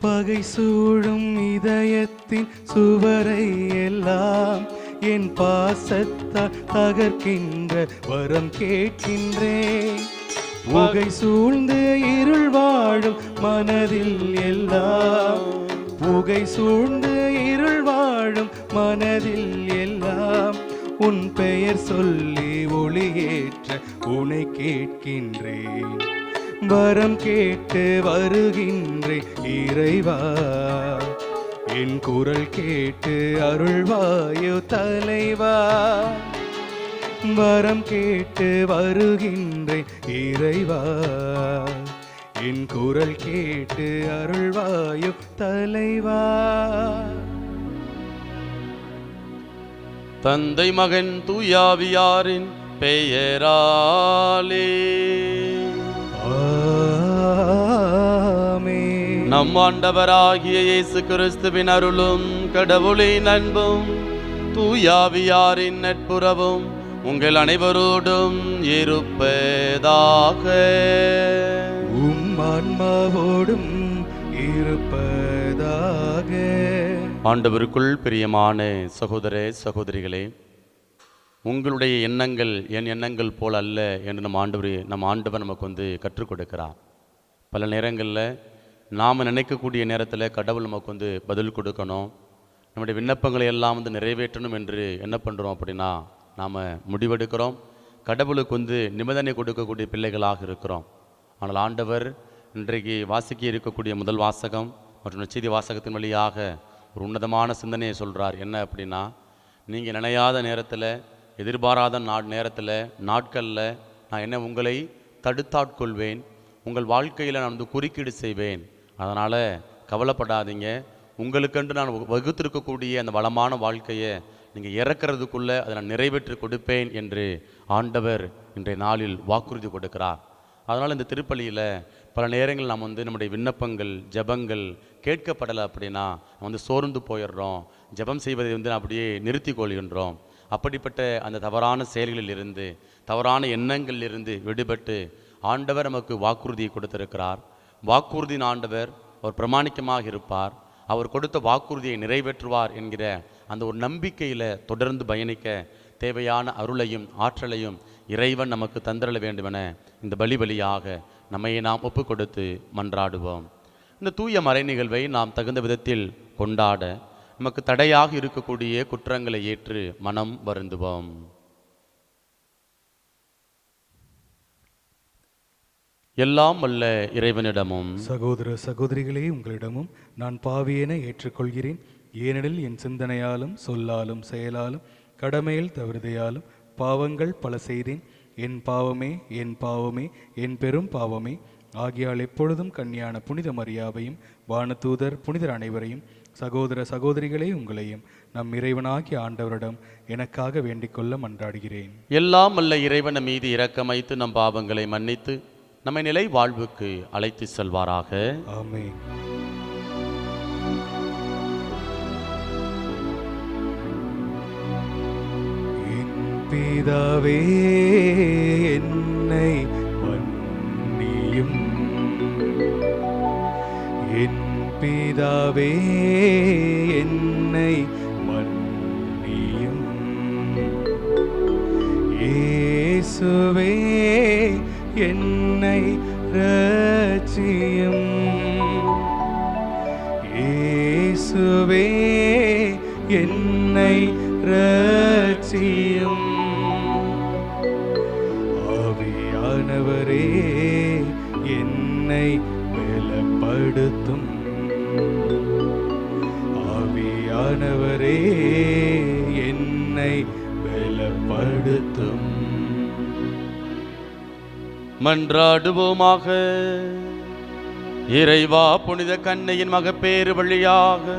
பகை சூழும் இதயத்தின் சுவரை எல்லாம் என் பாசத்தால் தகர்க்கின்ற வரம் கேட்கின்றேன். புகை சூழ்ந்து இருள் வாழும் மனதில் எல்லாம், புகை சூழ்ந்து இருள் வாழும் மனதில் எல்லாம் உன் பெயர் சொல்லி ஒளியேற்ற உனை கேட்கின்றேன். வரம் கேட்டு வருகின்றேன் இறைவா, என் குரல் கேட்டு அருள்வாயோ தலைவா. வரம் கேட்டு வருகின்றேன் இறைவா, என் குரல் கேட்டு அருள்வாயோ தலைவா. தந்தை மகன் தூயாவியாரின் பெயராலே ஆமென். நம் ஆண்டவராகிய இயேசு கிறிஸ்துவின் அருளும் கடவுளின் அன்பும் தூயாவியாரின் நட்புறவும் உங்கள் அனைவரோடும் இருப்பதாக. உம் ஆன்மாவோடும் இருப்பதாக. ஆண்டவருக்குள் பிரியமான சகோதர சகோதரிகளே, உங்களுடைய எண்ணங்கள் என் எண்ணங்கள் போல் அல்ல என்று நம்ம ஆண்டவர் நமக்கு கற்றுக் கொடுக்கிறார். பல நேரங்களில் நாம் நினைக்கக்கூடிய நேரத்தில் கடவுள் நமக்கு பதில் கொடுக்கணும், நம்முடைய விண்ணப்பங்களை எல்லாம் நிறைவேற்றணும் என்று என்ன பண்ணுறோம் அப்படின்னா நாம் முடிவெடுக்கிறோம். கடவுளுக்கு நிபந்தனை கொடுக்கக்கூடிய பிள்ளைகளாக இருக்கிறோம். ஆனால் ஆண்டவர் இன்றைக்கு வாசிக்க இருக்கக்கூடிய முதல் வாசகம் மற்றும் நற்செய்தி வாசகத்தின் வழியாக ஒரு உன்னதமான சிந்தனையை சொல்கிறார். என்ன அப்படின்னா, நீங்கள் நினையாத நேரத்தில், எதிர்பாராத நேரத்தில், நாட்களில் நான் என்ன உங்களை தடுத்தாட்கொள்வேன், உங்கள் வாழ்க்கையில் நான் குறுக்கீடு செய்வேன். அதனால் கவலைப்படாதீங்க, உங்களுக்கென்று நான் வகுத்திருக்கக்கூடிய அந்த வளமான வாழ்க்கையை நீங்கள் இறக்கிறதுக்குள்ளே அதை நான் நிறைவேற்றி கொடுப்பேன் என்று ஆண்டவர் இன்றைய நாளில் வாக்குறுதி கொடுக்கிறார். அதனால் இந்த திருப்பலியில் பல நேரங்கள் நாம் நம்முடைய விண்ணப்பங்கள் ஜெபங்கள் கேட்கப்படலை அப்படின்னா நம்ம சோர்ந்து போயிடுறோம், ஜெபம் செய்வதை அப்படியே நிறுத்தி கொள்கின்றோம். அப்படிப்பட்ட அந்த தவறான செயல்களில் இருந்து, தவறான எண்ணங்களில் இருந்து விடுபட்டு ஆண்டவர் நமக்கு வாக்குறுதியை கொடுத்திருக்கிறார். வாக்குறுதியின் ஆண்டவர் அவர் பிரமாணிக்கமாக இருப்பார், அவர் கொடுத்த வாக்குறுதியை நிறைவேற்றுவார் என்கிற அந்த ஒரு நம்பிக்கையில் தொடர்ந்து பயணிக்க தேவையான அருளையும் ஆற்றலையும் இறைவன் நமக்கு தந்திரல வேண்டுமென இந்த பலியாக நம்மையை நாம் ஒப்பு கொடுத்து மன்றாடுவோம். இந்த தூய மறை நிகழ்வை நாம் தகுந்த விதத்தில் கொண்டாட நமக்கு தடையாக இருக்கக்கூடிய குற்றங்களை ஏற்று மனம் வருந்துவோம். எல்லாம் வல்ல இறைவனிடமும் சகோதர சகோதரிகளே, உங்களிடமும் நான் பாவியென ஏற்றுக்கொள்கிறேன். ஏனெனில் என் சிந்தனையாலும் சொல்லாலும் செயலாலும் கடமையில் தவிர்தையாலும் பாவங்கள் பல செய்தேன். என் பாவமே, என் பாவமே, என் பெரும் பாவமே. ஆகியால் எப்பொழுதும் கன்னியான புனித மரியாவையும் வானதூதர் புனிதர் அனைவரையும் சகோதர சகோதரிகளே உங்களையும் நம் இறைவனாகிய ஆண்டவரிடம் எனக்காக வேண்டிக்கொள்ள மன்றாடுகிறேன். எல்லாம் வல்ல இறைவன் மீது இரக்கமைத்து நம் பாவங்களை மன்னித்து நம்மை நிலை வாழ்வுக்கு அழைத்து செல்வாராக. ஆமென். என் பிதாவே, என்னை மன்னியும். என் பிதாவே, என்னை மன்னியும். இயேசுவே, என்னை ரட்சியும். இயேசுவே, என்னை ரட்சியும். ஆவியானவரே, என்னை பலப்படுத்தும். ஆவியானவரே, என்னை பலப்படுத்தும். மன்றாடுவோமாக. இறைவா, புனித கன்னையின் மகப்பேறு வழியாக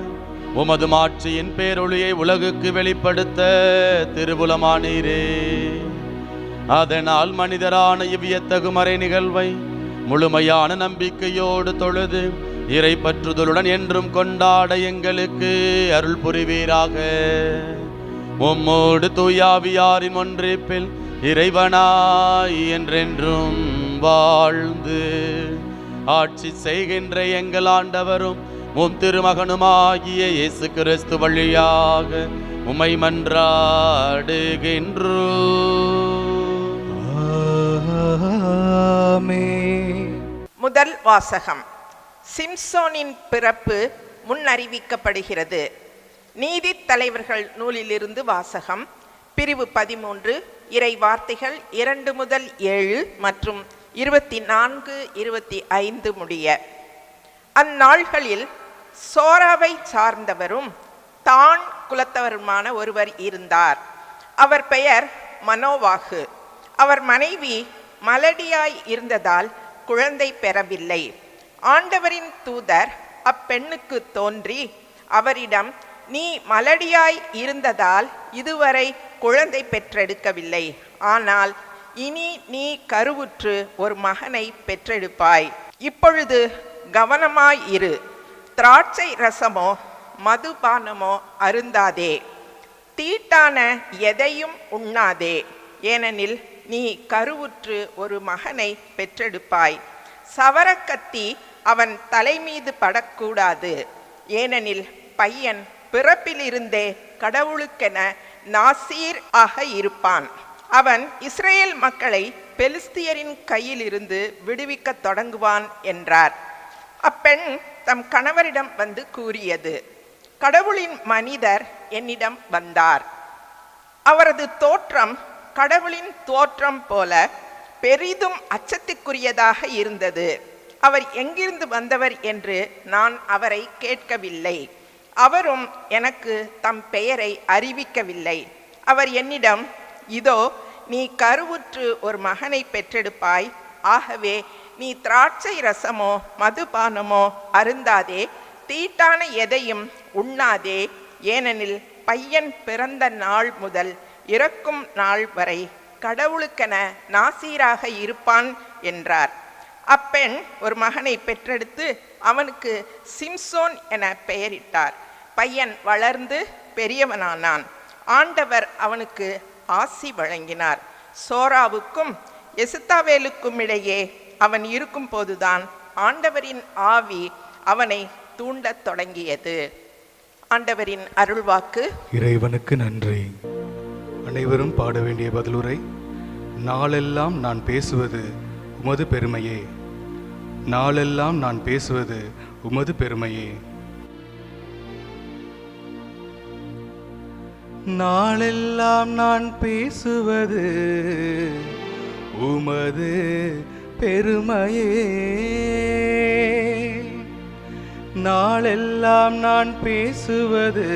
உமது மாட்சியின் பேரொளியை உலகுக்கு வெளிப்படுத்த திருவுளமானீரே. அதனால் மனிதரான இவ்வியத்தகு மறை நிகழ்வை முழுமையான நம்பிக்கையோடு தொழுது இறை பற்றுதலுடன் என்றும் கொண்டாட எங்களுக்கு அருள் புரிவீராக. உம்மோடு தூயாவியாரின் ஒன்றிப்பில் இறைவனாய் என்றென்றும் வாழ்ந்து ஆட்சி செய்கின்ற எங்கள் ஆண்டவரும் உம் திருமகனுமாகிய இயேசு கிறிஸ்து வழியாக உம்மை மன்றாடுகின்றோம். ஆமென். முதல் வாசகம். சிம்சோனின் பிறப்பு முன்னறிவிக்கப்படுகிறது. நீதித் தலைவர்கள் நூலிலிருந்து வாசகம். பிரிவு 13, இறை வார்த்தைகள் 2 முதல் 7 மற்றும் 24, 25 முடிய. அந்நாள்களில் சோராவை சார்ந்தவரும் தான் குலத்தவருமான ஒருவர் இருந்தார். அவர் பெயர் மனோவாகு. அவர் மனைவி மலடியாய் இருந்ததால் குழந்தை பெறவில்லை. ஆண்டவரின் தூதர் அப்பெண்ணுக்கு தோன்றி அவரிடம், நீ மலடியாய் இருந்ததால் இதுவரை குழந்தை பெற்றெடுக்கவில்லை. ஆனால் இனி நீ கருவுற்று ஒரு மகனை பெற்றெடுப்பாய். இப்பொழுது கவனமாய் இரு. திராட்சை ரசமோ மதுபானமோ அருந்தாதே. தீட்டான எதையும் உண்ணாதே. ஏனெனில் நீ கருவுற்று ஒரு மகனை பெற்றெடுப்பாய். சவரக்கத்தி அவன் தலை மீது படக்கூடாது. ஏனெனில் பையன் பிறப்பிலிருந்தே கடவுளுக்கென நாசீர் ஆக இருப்பான். அவன் இஸ்ரேல் மக்களை பெலிஸ்தியரின் கையிலிருந்து விடுவிக்க தொடங்குவான் என்றார். அப்பெண் தம் கணவரிடம் வந்து கூறியது, கடவுளின் மனிதர் என்னிடம் வந்தார். அவரது தோற்றம் கடவுளின் தோற்றம் போல பெரிதும் அச்சத்துக்குரியதாக இருந்தது. அவர் எங்கிருந்து வந்தவர் என்று நான் அவரை கேட்கவில்லை. அவரும் எனக்கு தம் பெயரை அறிவிக்கவில்லை. அவர் என்னிடம், இதோ நீ கருவுற்று ஒரு மகனை பெற்றெடுப்பாய். ஆகவே நீ திராட்சை ரசமோ மதுபானமோ அருந்தாதே. தீட்டான எதையும் உண்ணாதே. ஏனெனில் பையன் பிறந்த நாள் முதல் இறக்கும் நாள் வரை கடவுளுக்கென நாசீராக இருப்பான் என்றார். அப்பெண் ஒரு மகனை பெற்றெடுத்து அவனுக்கு சிம்சோன் என பெயரிட்டார். பையன் வளர்ந்து பெரியவனானான். ஆண்டவர் அவனுக்கு ஆசி வழங்கினார். சோராவுக்கும் எசுத்தாவேலுக்கும் இடையே அவன் இருக்கும் போதுதான் ஆண்டவரின் ஆவி அவனை தூண்டத் தொடங்கியது. ஆண்டவரின் அருள்வாக்கு. இறைவனுக்கு நன்றி. அனைவரும் பாட வேண்டிய பதிலுரை. நாளெல்லாம் நான் பேசுவது உமது பெருமையே. நாளெல்லாம் நான் பேசுவது உமது பெருமையே. நாளெல்லாம் நான் பேசுவது உமது பெருமையே. நாளெல்லாம் நான் பேசுவது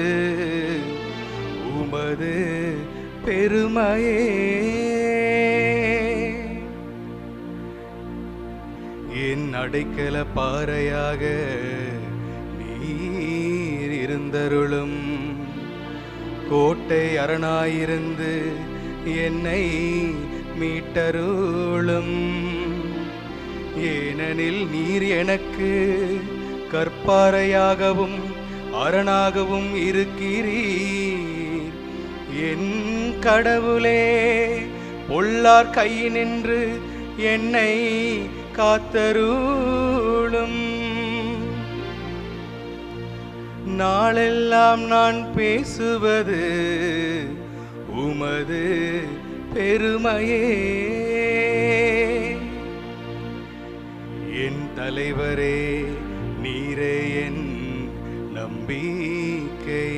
உமது பெருமையே. என் அடைக்கல பாறையாக நீர் இருந்தருளும். கோட்டை அரணாயிருந்து என்னை மீட்டருளும். ஏனெனில் நீர் எனக்கு கற்பாறையாகவும் அரணாகவும் இருக்கிறீர். என் கடவுளே, பொல்லார் கையினின்று என்னை காத்தருளும். நாளெல்லாம் நான் பேசுவது உமது பெருமையே. என் தலைவரே, நீரே என் நம்பிக்கை.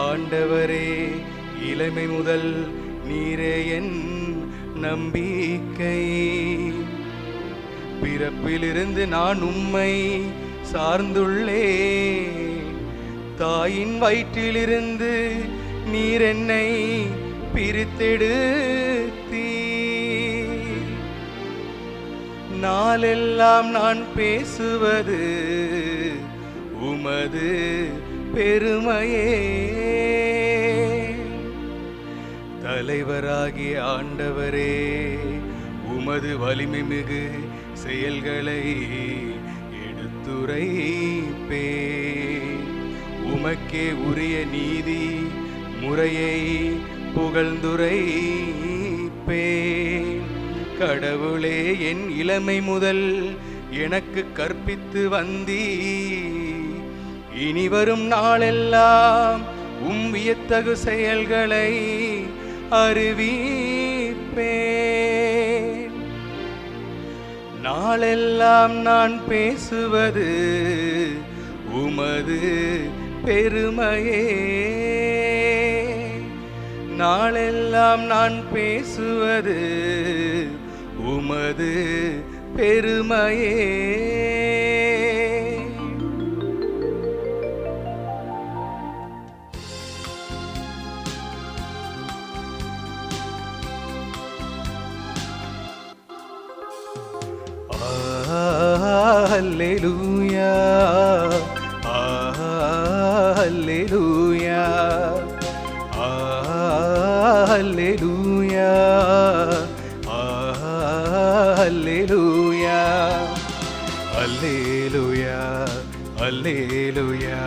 ஆண்டவரே, இளமை முதல் நீரே என் நம்பிக்கை. பிறப்பிலிருந்து நான் உம்மை சார்ந்துள்ளேன். தாயின் வயிற்றிலிருந்து நீர் என்னை பிரித்தெடுத்தீ. நாளெல்லாம் நான் பேசுவது உமது பெருமையே. தலைவராகிய ஆண்டவரே, உமது வலிமை மிகு செயல்களை எடுத்துரைப்பே. உமக்கே உரிய நீதி முறையை புகழ்ந்துரைப்பே. கடவுளே, என் இளமை முதல் எனக்கு கற்பித்து வந்தீ. இனி வரும் நாளெல்லாம் வியத்தகு செயல்களை அறிவிப்பேன். நாளெல்லாம் நான் பேசுவது உமது பெருமையே. நாளெல்லாம் நான் பேசுவது உமது பெருமையே. Alleluia, Alleluia, Alleluia, Alleluia, Alleluia, Alleluia,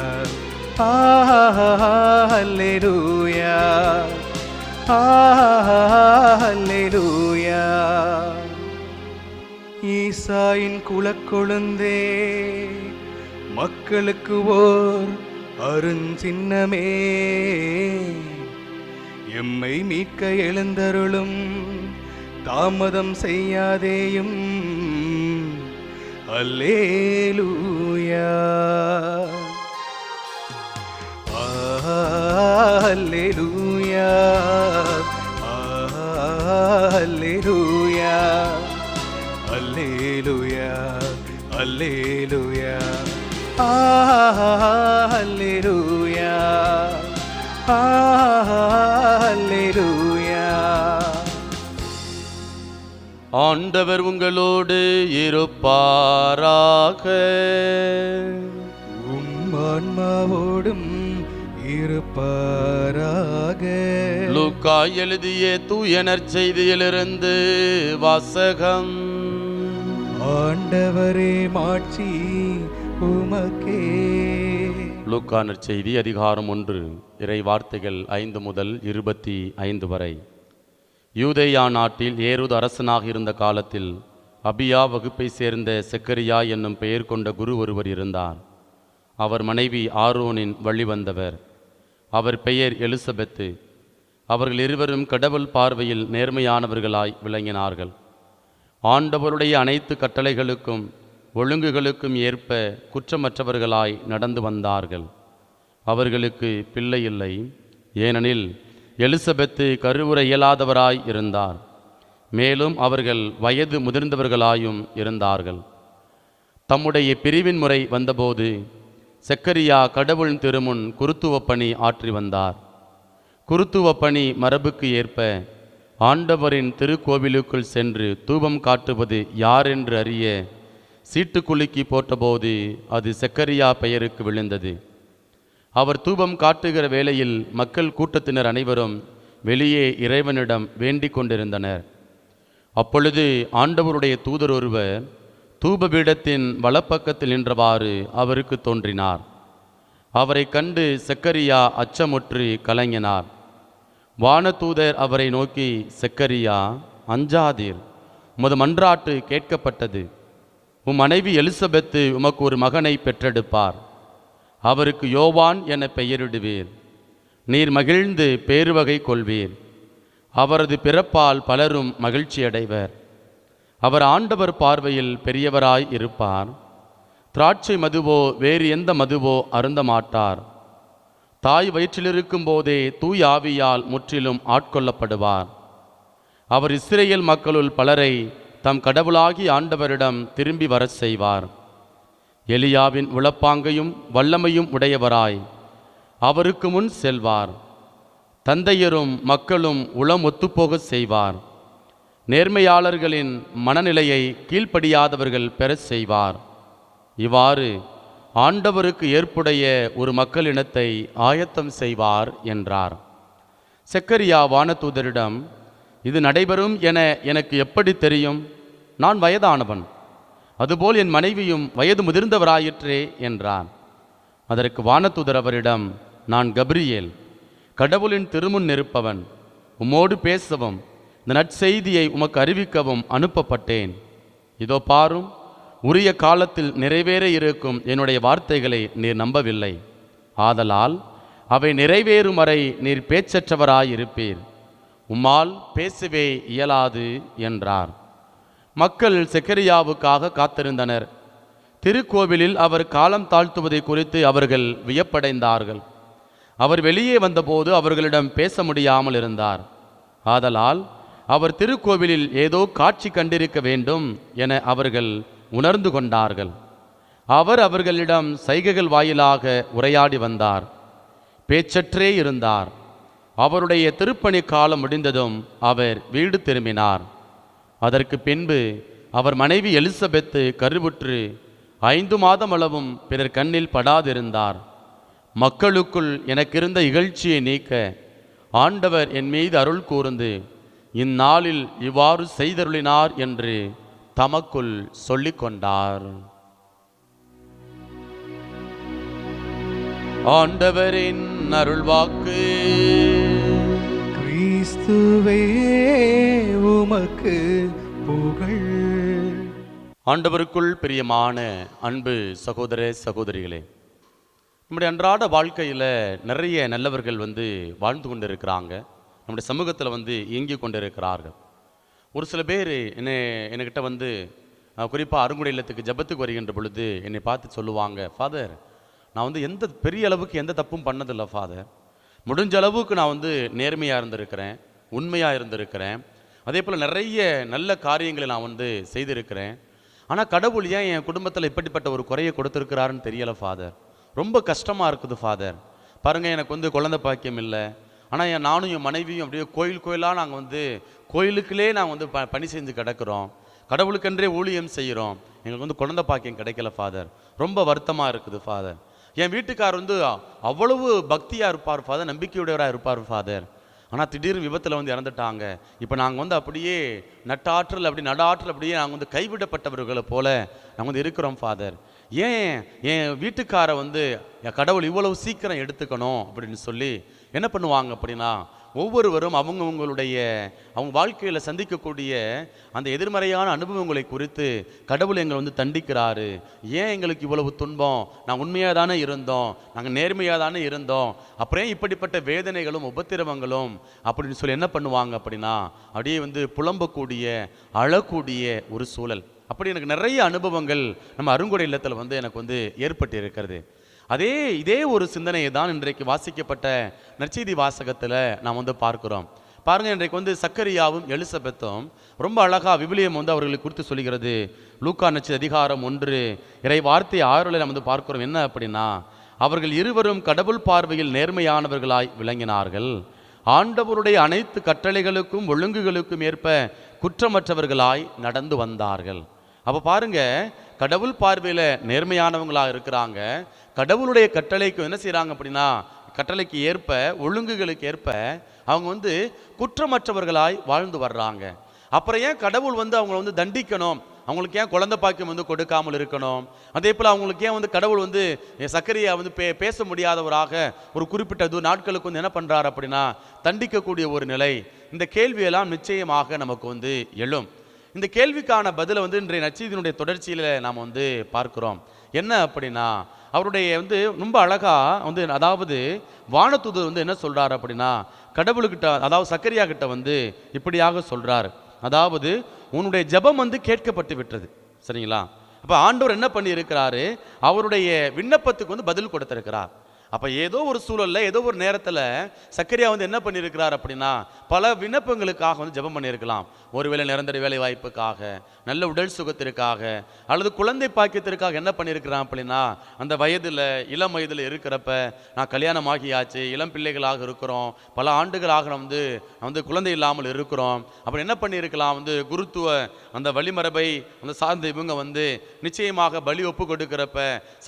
Alleluia, Alleluia. ஈசாயின் குலக்கொழுந்தே, மக்களுக்கு ஓர் அருஞ்சின்னமே, எம்மை மீட்க எழுந்தருளும், தாமதம் செய்யாதேயும். அல்லேலூயா, அல்லேலூயா, அல்லேலூயா, அல்லேலூயா, அல்லேலூயா, அல்லேலூயா, அல்லேலூயா. ஆண்டவர் உங்களோடு இருப்பாராக. உம் ஆன்மாவோடும் இருப்பாராக. லூக்கா எழுதிய தூய நற்செய்தியிலிருந்து வாசகம். ஆண்டவரே, மாட்சி உமக்கே. லூக்கா நற்செய்தி அதிகாரம் 1, இறை வார்த்தைகள் 5 முதல் 25 வரை. யூதேயா நாட்டில் ஏரோது அரசனாக இருந்த காலத்தில் அபியா வகுப்பை சேர்ந்த செக்கரியா என்னும் பெயர் கொண்ட குரு ஒருவர் இருந்தார். அவர் மனைவி ஆரோனின் வழிவந்தவர். அவர் பெயர் எலிசபெத்து. அவர்கள் இருவரும் கடவுள் பார்வையில் நேர்மையானவர்களாய் விளங்கினார்கள். ஆண்டவருடைய அனைத்து கட்டளைகளுக்கும் ஒழுங்குகளுக்கும் ஏற்ப குற்றமற்றவர்களாய் நடந்து வந்தார்கள். அவர்களுக்கு பிள்ளை இல்லை, ஏனெனில் எலிசபெத்து கருவுற இயலாதவராய் இருந்தார். மேலும் அவர்கள் வயது முதிர்ந்தவர்களாயும் இருந்தார்கள். தம்முடைய பிரிவின் முறை வந்தபோது செக்கரியா கடவுள் திருமுன் குருத்துவப் பணி ஆற்றி வந்தார். குருத்துவப் பணி மரபுக்கு ஏற்ப ஆண்டவரின் திருக்கோவிலுக்குள் சென்று தூபம் காட்டுவது யாரென்று அறிய சீட்டுக்குலுக்கி போட்டபோது அது செக்கரியா பெயருக்கு விழுந்தது. அவர் தூபம் காட்டுகிற வேளையில் மக்கள் கூட்டத்தினர் அனைவரும் வெளியே இறைவனிடம் வேண்டிக் கொண்டிருந்தனர். அப்பொழுது ஆண்டவருடைய தூதர் ஒருவர் தூபபீடத்தின் வலப்பக்கத்தில் நின்றவாறு அவருக்கு தோன்றினார். அவரை கண்டு செக்கரியா அச்சமுற்று கலங்கினார். வானதூதர் அவரை நோக்கி, செக்கரியா, அஞ்சாதீர், உமது மன்றாட்டு கேட்கப்பட்டது. உம் மனைவி எலிசபெத்து உமக்கு ஒரு மகனை பெற்றெடுப்பார். அவருக்கு யோவான் என பெயரிடுவீர். நீர் மகிழ்ந்து பேருவகை கொள்வீர். அவரது பிறப்பால் பலரும் மகிழ்ச்சியடைவர். அவர் ஆண்டவர் பார்வையில் பெரியவராய் இருப்பார். திராட்சை மதுவோ வேறு எந்த மதுவோ அருந்த மாட்டார். தாய் வயிற்றிலிருக்கும் போதே தூய் ஆவியால் முற்றிலும் ஆட்கொள்ளப்படுவார். அவர் இஸ்ரேல் மக்களுள் பலரை தம் கடவுளாகி ஆண்டவரிடம் திரும்பி வரச் செய்வார். எலியாவின் உளப்பாங்கையும் வல்லமையும் உடையவராய் அவருக்கு முன் செல்வார். தந்தையரும் மக்களும் உளம் ஒத்துப்போக செய்வார். நேர்மையாளர்களின் மனநிலையை கீழ்ப்படியாதவர்கள் பெற செய்வார். இவ்வாறு ஆண்டவருக்கு ஏற்புடைய ஒரு மக்களினத்தை ஆயத்தம் செய்வார் என்றார். செக்கரியா வானதூதரிடம், இது நடைபெறும் என எனக்கு எப்படி தெரியும்? நான் வயதானவன், அதுபோல் என் மனைவியும் வயது முதிர்ந்தவராயிற்றே என்றார். அதற்கு வானதூதர் அவரிடம், நான் கபிரியேல், கடவுளின் திருமுன் நிற்பவன், உம்மோடு பேசவும் இந்த நற்செய்தியை உமக்கு அறிவிக்கவும் அனுப்பப்பட்டேன். இதோ பாரும், உரிய காலத்தில் நிறைவேற இருக்கும் என்னுடைய வார்த்தைகளை நீர் நம்பவில்லை. ஆதலால் அவை நிறைவேறும் வரை நீர் பேச்சற்றவராயிருப்பீர். உம்மால் பேசவே இயலாது என்றார். மக்கள் செக்கரியாவுக்காக காத்திருந்தனர். திருக்கோவிலில் அவர் காலம் தாழ்த்துவதை குறித்து அவர்கள் வியப்படைந்தார்கள். அவர் வெளியே வந்தபோது அவர்களிடம் பேச முடியாமல் இருந்தார். ஆதலால் அவர் திருக்கோவிலில் ஏதோ காட்சி கண்டிருக்க வேண்டும் என அவர்கள் உணர்ந்து கொண்டார்கள். அவர் அவர்களிடம் சைகைகள் வாயிலாக உரையாடி வந்தார். பேச்சற்றே இருந்தார். அவருடைய திருப்பணி காலம் முடிந்ததும் அவர் வீடு திரும்பினார். அதற்கு பின்பு அவர் மனைவி எலிசபெத்து கருவுற்று 5 மாதம் அளவும் பிறர் கண்ணில் படாதிருந்தார். மக்களுக்குள் எனக்கிருந்த இகழ்ச்சியை நீக்க ஆண்டவர் என் மீது அருள் கூர்ந்து இந்நாளில் இவ்வாறு செய்தருளினார் என்று தமக்குள் சொல்லிக் கொண்டார். ஆண்டவரின் அருள்வாக்கு. கிறிஸ்துவே உமக்கு புகழ். ஆண்டவருக்குள் பிரியமான அன்பு சகோதர சகோதரிகளே, நம்முடைய அன்றாட வாழ்க்கையில் நிறைய நல்லவர்கள் வாழ்ந்து கொண்டு இருக்கிறாங்க. நம்முடைய சமூகத்தில் இயங்கி கொண்டு இருக்கிறார்கள். ஒரு சில பேர் என்கிட்ட குறிப்பாக அருங்குடை இல்லத்துக்கு ஜபத்துக்கு வருகின்ற பொழுது என்னை பார்த்து சொல்லுவாங்க, ஃபாதர், நான் எந்த பெரிய அளவுக்கு எந்த தப்பும் பண்ணதில்லை ஃபாதர். முடிஞ்ச அளவுக்கு நான் நேர்மையாக இருந்திருக்கிறேன், உண்மையாக இருந்திருக்கிறேன். அதே போல் நிறைய நல்ல காரியங்களை நான் செய்திருக்கிறேன். ஆனால் கடவுள் ஏன் என் குடும்பத்தில் இப்படிப்பட்ட ஒரு குறையை கொடுத்துருக்கிறாருன்னு தெரியலை ஃபாதர். ரொம்ப கஷ்டமாக இருக்குது ஃபாதர். பாருங்கள், எனக்கு குழந்தை பாக்கியம் இல்லை. ஆனால் நானும் என் மனைவியும் அப்படியே கோயிலாக நாங்கள் கோயிலுக்குள்ளே நாங்கள் பணி செஞ்சு கிடக்கிறோம். கடவுளுக்கென்றே ஊழியம் செய்கிறோம். எங்களுக்கு குழந்தை பாக்கியம் கிடைக்கல ஃபாதர். ரொம்ப வருத்தமாக இருக்குது ஃபாதர். என் வீட்டுக்கார் அவ்வளவு பக்தியாக இருப்பார் ஃபாதர், நம்பிக்கையுடையவராக இருப்பார் ஃபாதர். ஆனால் திடீர்னு விபத்தில் இறந்துட்டாங்க. இப்போ நாங்கள் அப்படியே நட்டாற்றல் அப்படியே நாங்கள் கைவிடப்பட்டவர்களை போல நாங்கள் இருக்கிறோம் ஃபாதர். ஏன் என் வீட்டுக்காரை என் கடவுள் இவ்வளவு சீக்கிரம் எடுத்துக்கணும் அப்படின்னு சொல்லி என்ன பண்ணுவாங்க அப்படின்னா, ஒவ்வொருவரும் அவங்க வாழ்க்கையில் சந்திக்கக்கூடிய அந்த எதிர்மறையான அனுபவங்களை குறித்து கடவுள் எங்களை தண்டிக்கிறாரு. ஏன் எங்களுக்கு இவ்வளவு துன்பம்? நாங்கள் உண்மையாக தானே இருந்தோம், நாங்கள் நேர்மையாக தானே இருந்தோம், அப்புறம் இப்படிப்பட்ட வேதனைகளும் உபத்திரவங்களும் அப்படின்னு சொல்லி என்ன பண்ணுவாங்க அப்படின்னா, அப்படியே புலம்பக்கூடிய அழக்கூடிய ஒரு சூழல். அப்படி எனக்கு நிறைய அனுபவங்கள் நம்ம அருங்குடை இல்லத்தில் எனக்கு ஏற்பட்டு இருக்கிறது. இதே ஒரு சிந்தனையை தான் இன்றைக்கு வாசிக்கப்பட்ட நற்செய்தி வாசகத்தில் நாம் பார்க்கிறோம். பாருங்கள், இன்றைக்கு சக்கரியாவும் எலிசபெத்தும் ரொம்ப அழகாக விவிலியம் அவர்களுக்கு குறித்து சொல்கிறது. லூக்கா நற்செய்தி அதிகாரம் 1 இறை வார்த்தை 6 நாம் பார்க்கிறோம். என்ன அப்படின்னா, அவர்கள் இருவரும் கடவுள் பார்வையில் நேர்மையானவர்களாய் விளங்கினார்கள். ஆண்டவருடைய அனைத்து கட்டளைகளுக்கும் ஒழுங்குகளுக்கும் ஏற்ப குற்றமற்றவர்களாய் நடந்து வந்தார்கள். அப்போ பாருங்க, கடவுள் பார்வையில் நேர்மையானவங்களாக இருக்கிறாங்க. கடவுளுடைய கட்டளைக்கு என்ன செய்கிறாங்க அப்படின்னா, கட்டளைக்கு ஏற்ப ஒழுங்குகளுக்கு ஏற்ப அவங்க குற்றமற்றவர்களாய் வாழ்ந்து வர்றாங்க. அப்புறம் ஏன் கடவுள் அவங்கள தண்டிக்கணும்? அவங்களுக்கு ஏன் குழந்தை பாக்கியம் கொடுக்காமல் இருக்கணும்? அதே போல் அவங்களுக்கு ஏன் கடவுள் சக்கரியா பேச முடியாதவராக ஒரு குறிப்பிட்ட நாட்களுக்கு என்ன பண்ணுறாரு அப்படின்னா தண்டிக்கக்கூடிய ஒரு நிலை. இந்த கேள்வியெல்லாம் நிச்சயமாக நமக்கு எழும். இந்த கேள்விக்கான பதிலை இன்றைய நற்செய்தியினுடைய தொடர்ச்சியில் நாம் பார்க்கிறோம். என்ன அப்படின்னா, அவருடைய ரொம்ப அழகா அதாவது வானதூதர் என்ன சொல்றாரு அப்படின்னா, கடவுள்கிட்ட அதாவது சக்கரியா கிட்ட இப்படியாக சொல்றார். அதாவது உன்னுடைய ஜெபம் கேட்கப்பட்டு விட்டது. சரிங்களா? அப்ப ஆண்டவர் என்ன பண்ணி இருக்கிறாரு, அவருடைய விண்ணப்பத்துக்கு பதில் கொடுத்திருக்கிறார். அப்போ ஏதோ ஒரு சூழலில் ஏதோ ஒரு நேரத்தில் சக்கரியா வந்து என்ன பண்ணியிருக்கிறார் அப்படின்னா பல விண்ணப்பங்களுக்காக வந்து ஜெபம் பண்ணியிருக்கலாம். ஒருவேளை நிரந்தர வேலை வாய்ப்புக்காக, நல்ல உடல் சுகத்திற்காக, அல்லது குழந்தை பாக்கியத்திற்காக என்ன பண்ணியிருக்கிறான் அப்படின்னா அந்த வயதில் இளம் வயதில் இருக்கிறப்ப நான் கல்யாணம் ஆகியாச்சு, இளம் பிள்ளைகளாக இருக்கிறோம், பல ஆண்டுகளாக வந்து குழந்தை இல்லாமல் இருக்கிறோம். அப்புறம் என்ன பண்ணியிருக்கலாம் வந்து குருத்துவ அந்த வழிமரபை அந்த சார்ந்த இவங்க வந்து நிச்சயமாக பலி ஒப்பு கொடுக்கிறப்ப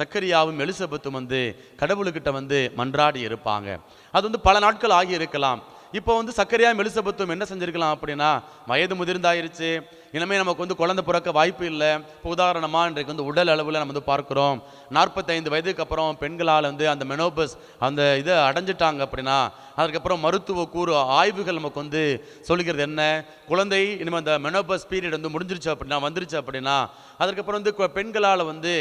சக்கரியாவும் எலிசபெத்தும் வந்து கடவுளுக்கிட்ட வந்து மன்றாடி இருப்பாங்க. அது வந்து பல நாட்கள் ஆகி இருக்கலாம். இப்போ வந்து சக்கரியாவும் எலிசபெத்தும் என்ன செஞ்சிருக்கலாம் அப்படின்னா வயது முதிர்ந்தாயிருச்சு, இனிமேல் நமக்கு வந்து குழந்தை பிறக்க வாய்ப்பு இல்லை. இப்போ உதாரணமாக இன்றைக்கு வந்து உடல் அளவில் நம்ம வந்து பார்க்குறோம் 45 வயதுக்கு அப்புறம் பெண்களால் வந்து அந்த மெனோபஸ் அந்த இதை அடைஞ்சிட்டாங்க அப்படின்னா அதுக்கப்புறம் மருத்துவ கூறு ஆய்வுகள் நமக்கு வந்து சொல்லுகிறது என்ன, குழந்தை இனிமேல் அந்த மெனோபஸ் பீரியட் வந்து முடிஞ்சிருச்சு அப்படின்னா வந்துருச்சு அப்படின்னா அதுக்கப்புறம் வந்து பெண்களால் வந்து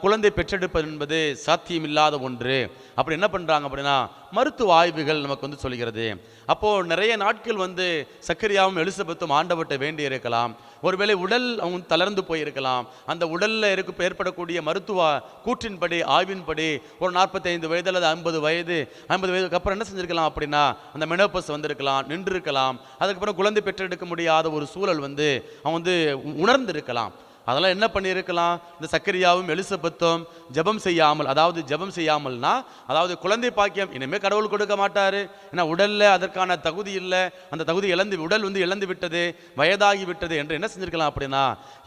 குழந்தை பெற்றெடுப்பது என்பது சாத்தியமில்லாத ஒன்று. அப்படி என்ன பண்ணுறாங்க அப்படின்னா மருத்துவ ஆய்வுகள் நமக்கு வந்து சொல்கிறது. அப்போது நிறைய நாட்கள் வந்து சக்கரியாவும் எலிசபெத்தும் ஆண்டவர்கிட்ட வேண்டி இருக்கலாம். ஒருவேளை உடல் அவங்க தளர்ந்து போயிருக்கலாம். அந்த உடலில் ஏற்படக்கூடிய மருத்துவ கூற்றின்படி ஆய்வின்படி ஒரு 45 வயது அல்லது 50 வயதுக்கு அப்புறம் என்ன செஞ்சிருக்கலாம் அப்படின்னா அந்த மெனோபஸ் வந்திருக்கலாம், நின்று இருக்கலாம். அதுக்கப்புறம் குழந்தை பெற்றெடுக்க முடியாத ஒரு சூழல் வந்து அவன் வந்து உணர்ந்திருக்கலாம். அதெல்லாம் என்ன பண்ணியிருக்கலாம், இந்த சக்கரியாவும் எலிசபெத்தும் ஜெபம் செய்யாமல், அதாவது ஜெபம் செய்யாமல்னா அதாவது குழந்தை பாக்கியம் இனிமேல் கடவுள் கொடுக்க மாட்டார், ஏன்னா உடலில் அதற்கான தகுதி இல்லை, அந்த தகுதி உடல் வந்து இழந்து விட்டது, வயதாகி விட்டது என்று என்ன செஞ்சிருக்கலாம் அப்படின்னா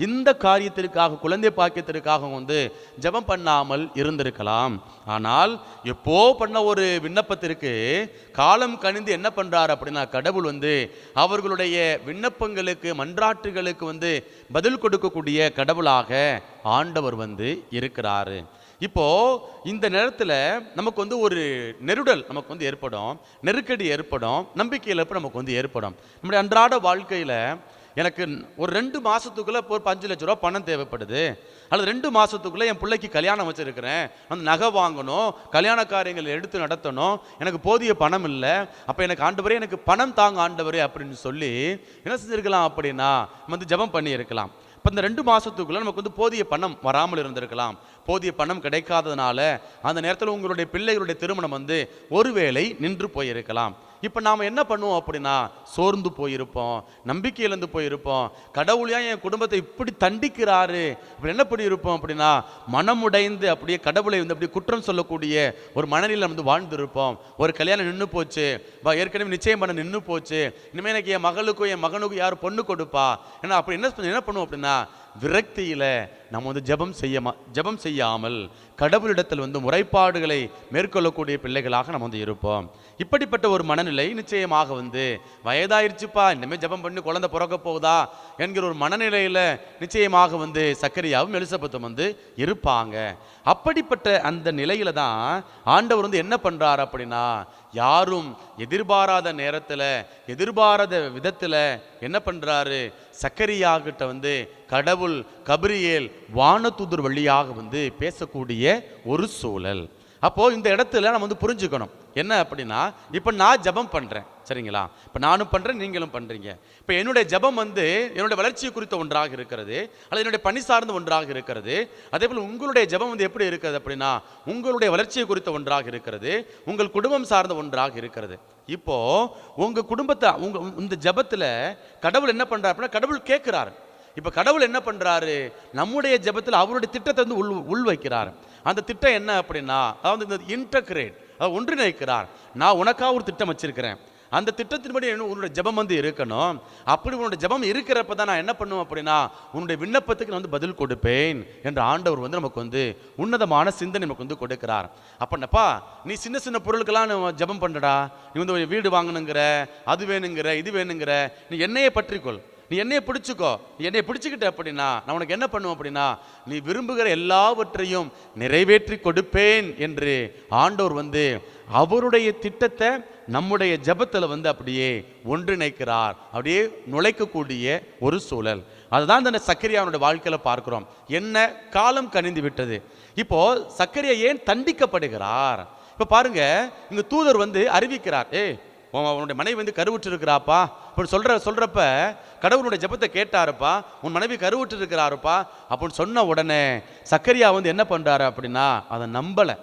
இந்த காரியத்திற்காக குழந்தை பாக்கியத்திற்காக வந்து ஜெபம் பண்ணாமல் இருந்திருக்கலாம். ஆனால் எப்போ பண்ண ஒரு விண்ணப்பத்திற்கு காலம் கணிந்து என்ன பண்றாரு அப்படின்னா கடவுள் வந்து அவர்களுடைய விண்ணப்பங்களுக்கு மன்றாட்டுகளுக்கு வந்து பதில் கொடுக்கக்கூடிய கடவுளாக ஆண்டவர் வந்து இருக்கிறாரு. இப்போ இந்த நேரத்தில் நமக்கு வந்து ஒரு நெருடல் நமக்கு வந்து ஏற்படும், நெருக்கடி ஏற்படும், நம்பிக்கை இழப்பு நமக்கு வந்து ஏற்படும். நம்முடைய அன்றாட வாழ்க்கையில் எனக்கு ஒரு 2 மாதத்துக்குள்ளே ஒரு 5 லட்ச ரூபா பணம் தேவைப்படுது, அல்லது 2 மாதத்துக்குள்ளே என் பிள்ளைக்கு கல்யாணம் வச்சுருக்கிறேன், அந்த நகை வாங்கணும், கல்யாண காரியங்கள் எடுத்து நடத்தணும், எனக்கு போதிய பணம் இல்லை, அப்போ எனக்கு ஆண்டவரே எனக்கு பணம் தாங்க ஆண்டவரே அப்படின்னு சொல்லி என்ன செஞ்சுருக்கலாம் அப்படின்னா வந்து ஜெபம் பண்ணி இருக்கலாம். இப்போ இந்த 2 மாதத்துக்குள்ளே நமக்கு வந்து போதிய பணம் வராமல் இருந்திருக்கலாம். போதிய பணம் கிடைக்காததுனால அந்த நேரத்தில் உங்களுடைய பிள்ளைகளுடைய திருமணம் வந்து ஒருவேளை நின்று போயிருக்கலாம். இப்போ நாம் என்ன பண்ணுவோம் அப்படின்னா சோர்ந்து போயிருப்போம், நம்பிக்கை இழந்து போயிருப்போம். கடவுளையா என் குடும்பத்தை இப்படி தண்டிக்கிறாரு அப்படி என்ன பண்ணியிருப்போம் அப்படின்னா மனமுடைந்து அப்படியே கடவுளை வந்து அப்படியே குற்றம் சொல்லக்கூடிய ஒரு மனநிலை வந்து வாழ்ந்துருப்போம். ஒரு கல்யாணம் நின்று போச்சு, ஏற்கனவே நிச்சயம் பண்ண நின்று போச்சு, இனிமேல் எனக்கு என் மகளுக்கும் என் மகனுக்கும் யார் பொண்ணு கொடுப்பா, ஏன்னா அப்படி என்ன பண்ணுவோம் அப்படின்னா விரக்தியில் நம்ம வந்து ஜெபம் செய்யாமல் கடவுளிடத்தில் வந்து முறைப்பாடுகளை மேற்கொள்ளக்கூடிய பிள்ளைகளாக நம்ம வந்து இருப்போம். இப்படிப்பட்ட ஒரு மனநிலை நிச்சயமாக வந்து வயதாயிருச்சுப்பா இனிமேல் ஜெபம் பண்ணி குழந்தை பிறக்க போகுதா என்கிற ஒரு மனநிலையில் நிச்சயமாக வந்து சக்கரியாவும் எலிசபெத்தும் வந்து இருப்பாங்க. அப்படிப்பட்ட அந்த நிலையில தான் ஆண்டவர் வந்து என்ன பண்றாரு அப்படின்னா யாரும் எதிர்பாராத நேரத்தில் எதிர்பாராத விதத்தில் என்ன பண்றாரு சக்கரியாகிட்ட வந்து கடவுள் கபிரியேல் வானதூதர் வழியாக வந்து பேசக்கூடிய ஒரு சூழல். அப்போ இந்த இடத்துல நம்ம வந்து புரிஞ்சுக்கணும் என்ன அப்படின்னா இப்போ நான் ஜெபம் பண்றேன் சரிங்களா, இப்போ நானும் பண்றேன் நீங்களும் பண்றீங்க. இப்போ என்னுடைய ஜெபம் வந்து என்னுடைய வளர்ச்சியை குறித்த ஒன்றாக இருக்கிறது, அல்லது என்னுடைய பணி சார்ந்த ஒன்றாக இருக்கிறது. அதே போல் உங்களுடைய ஜெபம் வந்து எப்படி இருக்கிறது அப்படின்னா உங்களுடைய வளர்ச்சியை குறித்த ஒன்றாக இருக்கிறது, உங்கள் குடும்பம் சார்ந்த ஒன்றாக இருக்கிறது. இப்போ உங்க குடும்பத்தை இந்த ஜெபத்துல கடவுள் என்ன பண்றாரு அப்படின்னா கடவுள் கேட்கிறாரு. இப்போ கடவுள் என்ன பண்றாரு நம்முடைய ஜெபத்தில் அவருடைய திட்டத்தை வந்து உள் வைக்கிறார். அந்த திட்டம் என்ன அப்படின்னா அதாவது இந்த இன்டகிரேட் ஒன்றிணைக்கிறார். நான் உனக்காக ஒரு திட்டம் வச்சிருக்கிறேன், அந்த திட்டத்தின்படி உன்னுடைய ஜெபம் வந்து இருக்கணும். அப்படி உன்னுடைய ஜெபம் இருக்கிறப்ப தான் நான் என்ன பண்ணுவேன் அப்படின்னா உன்னுடைய விண்ணப்பத்துக்கு நான் வந்து பதில் கொடுப்பேன் என்ற ஆண்டவர் வந்து நமக்கு வந்து உன்னதமான சிந்தனை நமக்கு வந்து கொடுக்கிறார். அப்பனப்பா நீ சின்ன சின்ன பொருளுக்கெல்லாம் ஜெபம் பண்ணுறடா, நீ வந்து வீடு வாங்கணுங்கிற, அது வேணுங்கிற, இது வேணுங்கிற, நீ என்னையே பற்றிக்கொள், நீ என்னையை பிடிச்சிக்கோ, நீ என்னையை பிடிச்சிக்கிட்ட அப்படின்னா நான் உனக்கு என்ன பண்ணுவேன் அப்படின்னா நீ விரும்புகிற எல்லாவற்றையும் நிறைவேற்றி கொடுப்பேன் என்று ஆண்டவர் வந்து அவருடைய திட்டத்தை நம்முடைய ஜெபத்தில் வந்து அப்படியே ஒன்றிணைக்கிறார், அப்படியே நுழைக்கக்கூடிய ஒரு சூழல். அதுதான் இந்த சக்கரியாவுடைய வாழ்க்கையில் பார்க்கிறோம். என்ன காலம் கனிந்து விட்டது. இப்போ சக்கரியா ஏன் தண்டிக்கப்படுகிறார்? இப்போ பாருங்க இங்க தூதர் வந்து அறிவிக்கிறார், உன்னுடைய மனைவி வந்து கருவுற்று இருக்கிறாப்பா அப்படின்னு சொல்றப்ப கடவுளுடைய ஜெபத்தை கேட்டாருப்பா, உன் மனைவி கருவுற்று இருக்கிறாருப்பா அப்படின்னு சொன்ன உடனே சக்கரியா வந்து என்ன பண்றாரு அப்படின்னா அதை நம்பலை.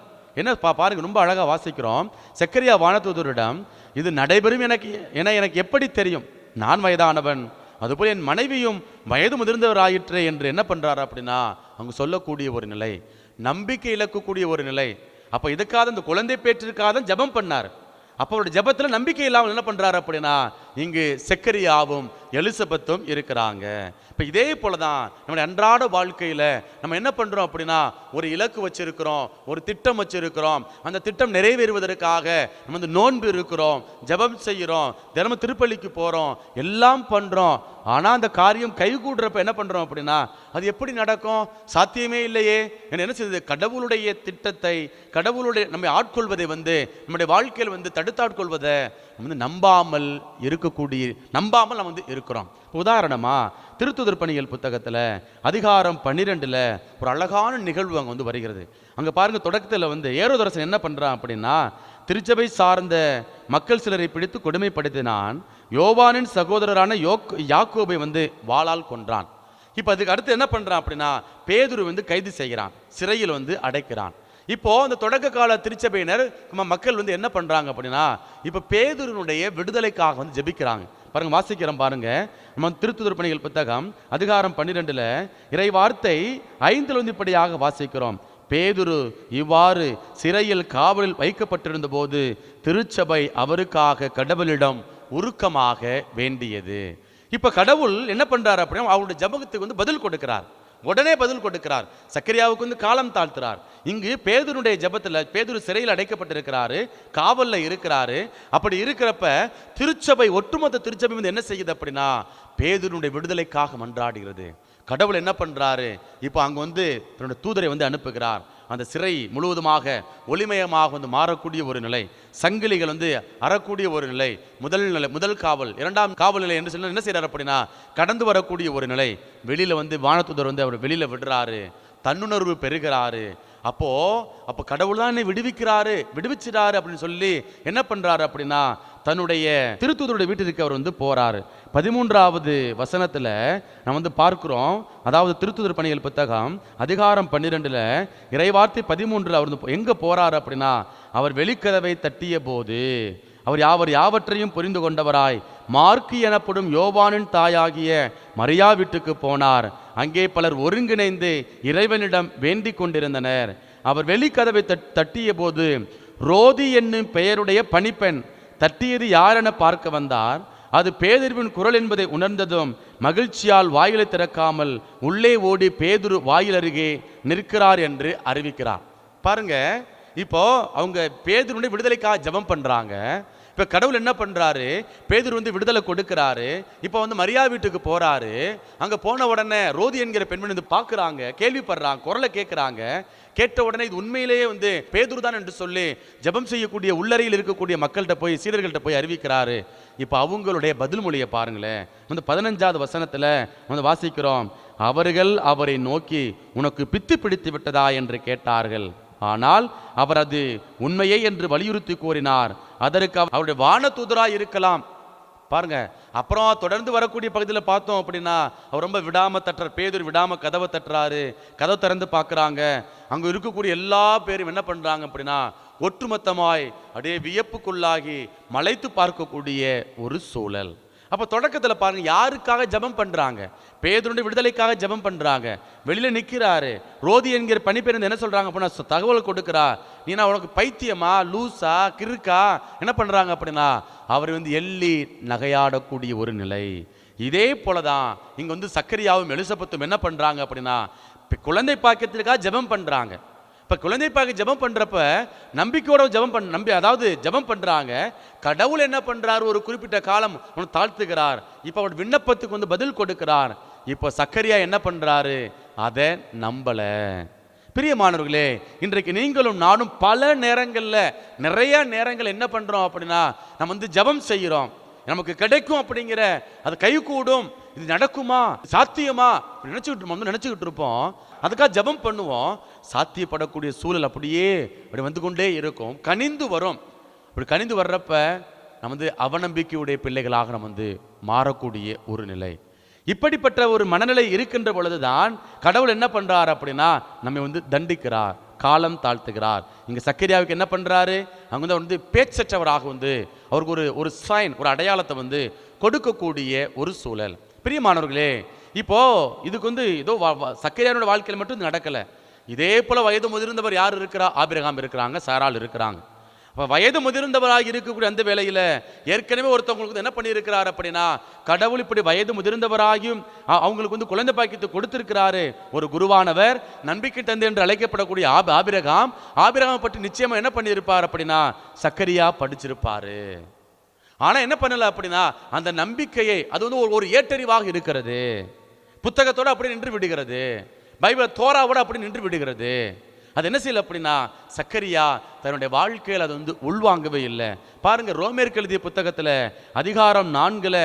என்ன பாருங்க, ரொம்ப அழகா வாசிக்கிறோம். செக்கரியா வானதூதரிடம் இது நடைபெறும் எனக்கு எப்படி தெரியும்? நான் வயதானவன், அதுபோல் என் மனைவியும் வயது முதிர்ந்தவராயிற்றே என்று என்ன பண்றாரு அப்படின்னா அவங்க சொல்லக்கூடிய ஒரு நிலை, நம்பிக்கை இழக்கக்கூடிய ஒரு நிலை. அப்ப இதுக்காக இந்த குழந்தை பேற்றிற்காக ஜெபம் பண்ணார். அப்போ அவருடைய ஜெபத்தில் நம்பிக்கை இல்லாமல் என்ன பண்றாரு அப்படின்னா இங்கு செக்கரியாவும் எலிசபெத்தும் இருக்கிறாங்க. இப்போ இதே போல தான் நம்முடைய அன்றாட வாழ்க்கையில் நம்ம என்ன பண்ணுறோம் அப்படின்னா ஒரு இலக்கு வச்சிருக்கிறோம், ஒரு திட்டம் வச்சிருக்கிறோம். அந்த திட்டம் நிறைவேறுவதற்காக நம்ம வந்து நோன்பு இருக்கிறோம், ஜெபம் செய்கிறோம், தினமும் திருப்பலிக்கு போகிறோம், எல்லாம் பண்ணுறோம். ஆனால் அந்த காரியம் கைகூடுறப்ப என்ன பண்ணுறோம் அப்படின்னா அது எப்படி நடக்கும்? சாத்தியமே இல்லையே. என்ன செய்யுது? கடவுளுடைய திட்டத்தை, கடவுளுடைய நம்மை ஆட்கொள்வதை வந்து நம்முடைய வாழ்க்கையில் வந்து தடுத்தாட்கொள்வதை வந்து நம்பாமல் நம்ம வந்து இருக்கிறோம். உதாரணமா திருத்துதர் பணிகள் புத்தகத்தில் அதிகாரம் 12 ஒரு அழகான நிகழ்வு அங்கே வந்து வருகிறது. அங்கே பாருங்க, தொடக்கத்தில் வந்து ஏரோதரசன் என்ன பண்ணுறான் அப்படின்னா திருச்சபை சார்ந்த மக்கள் சிலரை பிடித்து கொடுமைப்படுத்தினான். யோவானின் சகோதரரான யாக்கோபை வந்து வாளால் கொன்றான். இப்போ அதுக்கு அடுத்து என்ன பண்ணுறான் அப்படின்னா பேதுரு வந்து கைது செய்கிறான், சிறையில் வந்து அடைக்கிறான். இப்போ அந்த தொடக்க கால திருச்சபையினர் மக்கள் வந்து என்ன பண்றாங்க அப்படின்னா இப்போ பேதுருனுடைய விடுதலைக்காக வந்து ஜெபிக்கிறாங்க. பாருங்க, வாசிக்கிறோம் பாருங்க, நம்ம திருத்துதர் பணிகள் புத்தகம் அதிகாரம் 12 இறை வார்த்தை 5 வந்து இப்படியாக வாசிக்கிறோம். பேதுரு இவ்வாறு சிறையில் காவலில் வைக்கப்பட்டிருந்த போது திருச்சபை அவருக்காக கடவுளிடம் உருக்கமாக வேண்டியது. இப்ப கடவுள் என்ன பண்றாரு அப்படின்னா அவருடைய ஜெபத்துக்கு வந்து பதில் கொடுக்கிறார், உடனே பதில் கொடுக்கிறார். சக்கரியாவுக்கு வந்து காலம் தாழ்த்துறார். இங்கு பேதுருடைய ஜெபத்தில் பேதுரு சிறையில் அடைக்கப்பட்டிருக்கிறாரு, காவலில் இருக்கிறாரு. அப்படி இருக்கிறப்ப திருச்சபை, ஒட்டுமொத்த திருச்சபை வந்து என்ன செய்யுது அப்படின்னா பேதுருடைய விடுதலைக்காக மன்றாடுகிறது. கடவுள் என்ன பண்றாரு? இப்போ அங்க வந்து தன்னுடைய தூதரை வந்து அனுப்புகிறார். அந்த சிறை முழுவதுமாக ஒளிமயமாக வந்து மாறக்கூடிய ஒரு நிலை, சங்கிலிகள் வந்து அறக்கூடிய ஒரு நிலை, முதல் காவல், இரண்டாம் காவல் நிலை என்று சொன்ன என்ன செய்யறாரு அப்படின்னா கடந்து வரக்கூடிய ஒரு நிலை. வெளியில வந்து வானதூதர் வந்து அவர் வெளியில விடுறாரு, தன்னுணர்வு பெறுகிறாரு. அப்போ கடவுள் தான் என்னை விடுவிச்சிடாரு அப்படின்னு சொல்லி என்ன பண்றாரு அப்படின்னா தன்னுடைய திருத்தூதருடைய வீட்டிற்கு அவர் வந்து போறாரு. 13வது வசனத்துல நம்ம வந்து பார்க்கிறோம், அதாவது திருத்தூதர் பணிகள் புத்தகம் அதிகாரம் 12 இறைவார்த்தை 13 அவர் வந்து எங்க போறாரு அப்படின்னா அவர் வெளிக்கதவை தட்டிய போது அவர் யாவற்றையும் புரிந்து கொண்டவராய் மார்க்கு எனப்படும் யோவானின் தாயாகிய மரியா வீட்டுக்கு போனார். அங்கே பலர் ஒருங்கிணைந்து இறைவனிடம் வேண்டிக் கொண்டிருந்தனர். அவர் வெளிக்கதவை தட்டிய போது ரோதி என்னும் பெயருடைய பணிப்பெண் தட்டியது யார் என பார்க்க வந்தார். அது பேதுருவின் குரல் என்பதை உணர்ந்ததும் மகிழ்ச்சியால் வாயிலை திறக்காமல் உள்ளே ஓடி பேதுரு வாயில் அருகே நிற்கிறார் என்று அறிவிக்கிறார். பாருங்க, இப்போ அவங்க பேதுருடைய விடுதலைக்காக ஜெபம் பண்றாங்க. இப்போ கடவுள் என்ன பண்றாரு? பேதுரு வந்து விடுதலை கொடுக்கிறாரு. இப்போ வந்து மரியா வீட்டுக்கு போறாரு. அங்க போன உடனே ரோதி என்கிற பெண்மணி வந்து பார்க்குறாங்க, கேள்விப்படுறாங்க, குரலை கேட்குறாங்க. கேட்ட உடனே இது உண்மையிலேயே வந்து பேதுரு தான் என்று சொல்லி ஜெபம் செய்யக்கூடிய உள்ளறையில் இருக்கக்கூடிய மக்கள்கிட்ட போய் சீடர்கள்ட்ட போய் அறிவிக்கிறாரு. இப்போ அவங்களுடைய பதில் மொழியை பாருங்களேன். வந்து 15வது வசனத்துல வந்து வாசிக்கிறோம், அவர்கள் அவரை நோக்கி உனக்கு பித்து பிடித்து விட்டதா என்று கேட்டார்கள். ஆனால் அவர் அது உண்மையே என்று வலியுறுத்தி கூறினார். அதற்கு அவருடைய வானதூதராய் இருக்கலாம். பாருங்க, அப்புறம் தொடர்ந்து வரக்கூடிய பகுதியில் பார்த்தோம் அப்படின்னா அவர் ரொம்ப விடாம தட்டுறார். பேதுரு விடாம கதவை தட்டுறாரு. கதவை திறந்து பார்க்குறாங்க. அங்க இருக்கக்கூடிய எல்லா பேரும் என்ன பண்றாங்க அப்படின்னா ஒட்டுமொத்தமாய் அப்படியே வியப்புக்குள்ளாகி மலைத்து பார்க்கக்கூடிய ஒரு சூழல். அப்போ தொடக்கத்தில் பாருங்க, யாருக்காக ஜெபம் பண்றாங்க? பேதுருடைய விடுதலைக்காக ஜெபம் பண்றாங்க. வெளியில நிற்கிறாரு. ரோதி என்கிற பணிப்பெயர் என்ன சொல்றாங்க அப்படின்னா தகவல் கொடுக்கிறா, நீனா உனக்கு பைத்தியமா, லூசா, கிறுக்கா, என்ன பண்றாங்க அப்படின்னா அவர் வந்து எள்ளி நகையாடக்கூடிய ஒரு நிலை. இதே போலதான் இங்க வந்து சக்கரியாவும் எலிசபெத்தும் என்ன பண்றாங்க அப்படின்னா குழந்தை பாக்கியத்திற்காக ஜெபம் பண்றாங்க. இப்போ குழந்தை பாக்க ஜெபம் பண்றப்ப நம்பிக்கையோட ஜெபம் பண்றாங்க. கடவுள் என்ன பண்றாரு? ஒரு குறிப்பிட்ட காலம் உனக்கு தாழ்த்துகிறார். இப்போ அவருடைய விண்ணப்பத்துக்கு வந்து பதில் கொடுக்கிறார். இப்போ சக்கரியா என்ன பண்றாரு? அதை நம்பல. பிரியமானவர்களே, இன்றைக்கு நீங்களும் நானும் பல நேரங்கள்ல நிறைய நேரங்கள் என்ன பண்றோம் அப்படின்னா நம்ம வந்து ஜெபம் செய்கிறோம், நமக்கு கிடைக்கும் அப்படிங்கிற அது கை கூடும், இது நடக்குமா, சாத்தியமா நினைச்சுக்கிட்டு இருப்போம். அதுக்காக ஜெபம் பண்ணுவோம். சாத்தியப்படக்கூடிய சூழல் அப்படியே அப்படி வந்து கொண்டே இருக்கும், கனிந்து வரும். அப்படி கனிந்து வர்றப்ப நம்ம வந்து அவநம்பிக்கையுடைய பிள்ளைகளாக நம்ம வந்து மாறக்கூடிய ஒரு நிலை. இப்படிப்பட்ட ஒரு மனநிலை இருக்கின்ற பொழுதுதான் கடவுள் என்ன பண்றார் அப்படின்னா நம்மை வந்து தண்டிக்கிறார். காலம் தாழ்த்துகிறார். இங்க சக்கரியாவுக்கு என்ன பண்றாரு? அங்க வந்து பேச்சற்றவராக வந்து அவருக்கு ஒரு சைன், ஒரு அடையாளத்தை வந்து கொடுக்கக்கூடிய ஒரு சூழல். பிரியமானவர்களே, இப்போ இதுக்கு வந்து ஏதோ சக்கரியாரோட வாழ்க்கையில் மட்டும் இது நடக்கல. இதே போல வயது முதிர்ந்தவர் யார் இருக்கிறா? ஆபிரகாம் இருக்கிறாங்க, சாராள் இருக்கிறாங்க. அப்போ வயது முதிர்ந்தவராக இருக்கக்கூடிய அந்த வேளையில் ஏற்கனவே ஒருத்தவங்களுக்கு என்ன பண்ணியிருக்கிறார் அப்படின்னா, கடவுள் இப்படி வயது முதிர்ந்தவராகியும் அவங்களுக்கு வந்து குழந்தை பாக்கியத்தை கொடுத்திருக்கிறாரு. ஒரு குருவானவர், நம்பிக்கை தந்தை என்று அழைக்கப்படக்கூடிய ஆபிரகாம் பற்றி நிச்சயமா என்ன பண்ணியிருப்பார் அப்படின்னா, சக்கரியா படிச்சிருப்பாரு. ஆனா என்ன பண்ணல அப்படின்னா, அந்த நம்பிக்கையை அது வந்து ஒரு ஏற்றறிவாக இருக்கிறது. புத்தகத்தோட அப்படி நின்று விடுகிறது, பைபிள் தோராவோட அப்படி நின்று விடுகிறது. அது என்ன செய்யல அப்படின்னா, சக்கரியா தன்னுடைய வாழ்க்கையில் அது வந்து உள்வாங்கவே இல்லை. பாருங்க, ரோமேற்கு எழுதிய புத்தகத்தில் அதிகாரம் 4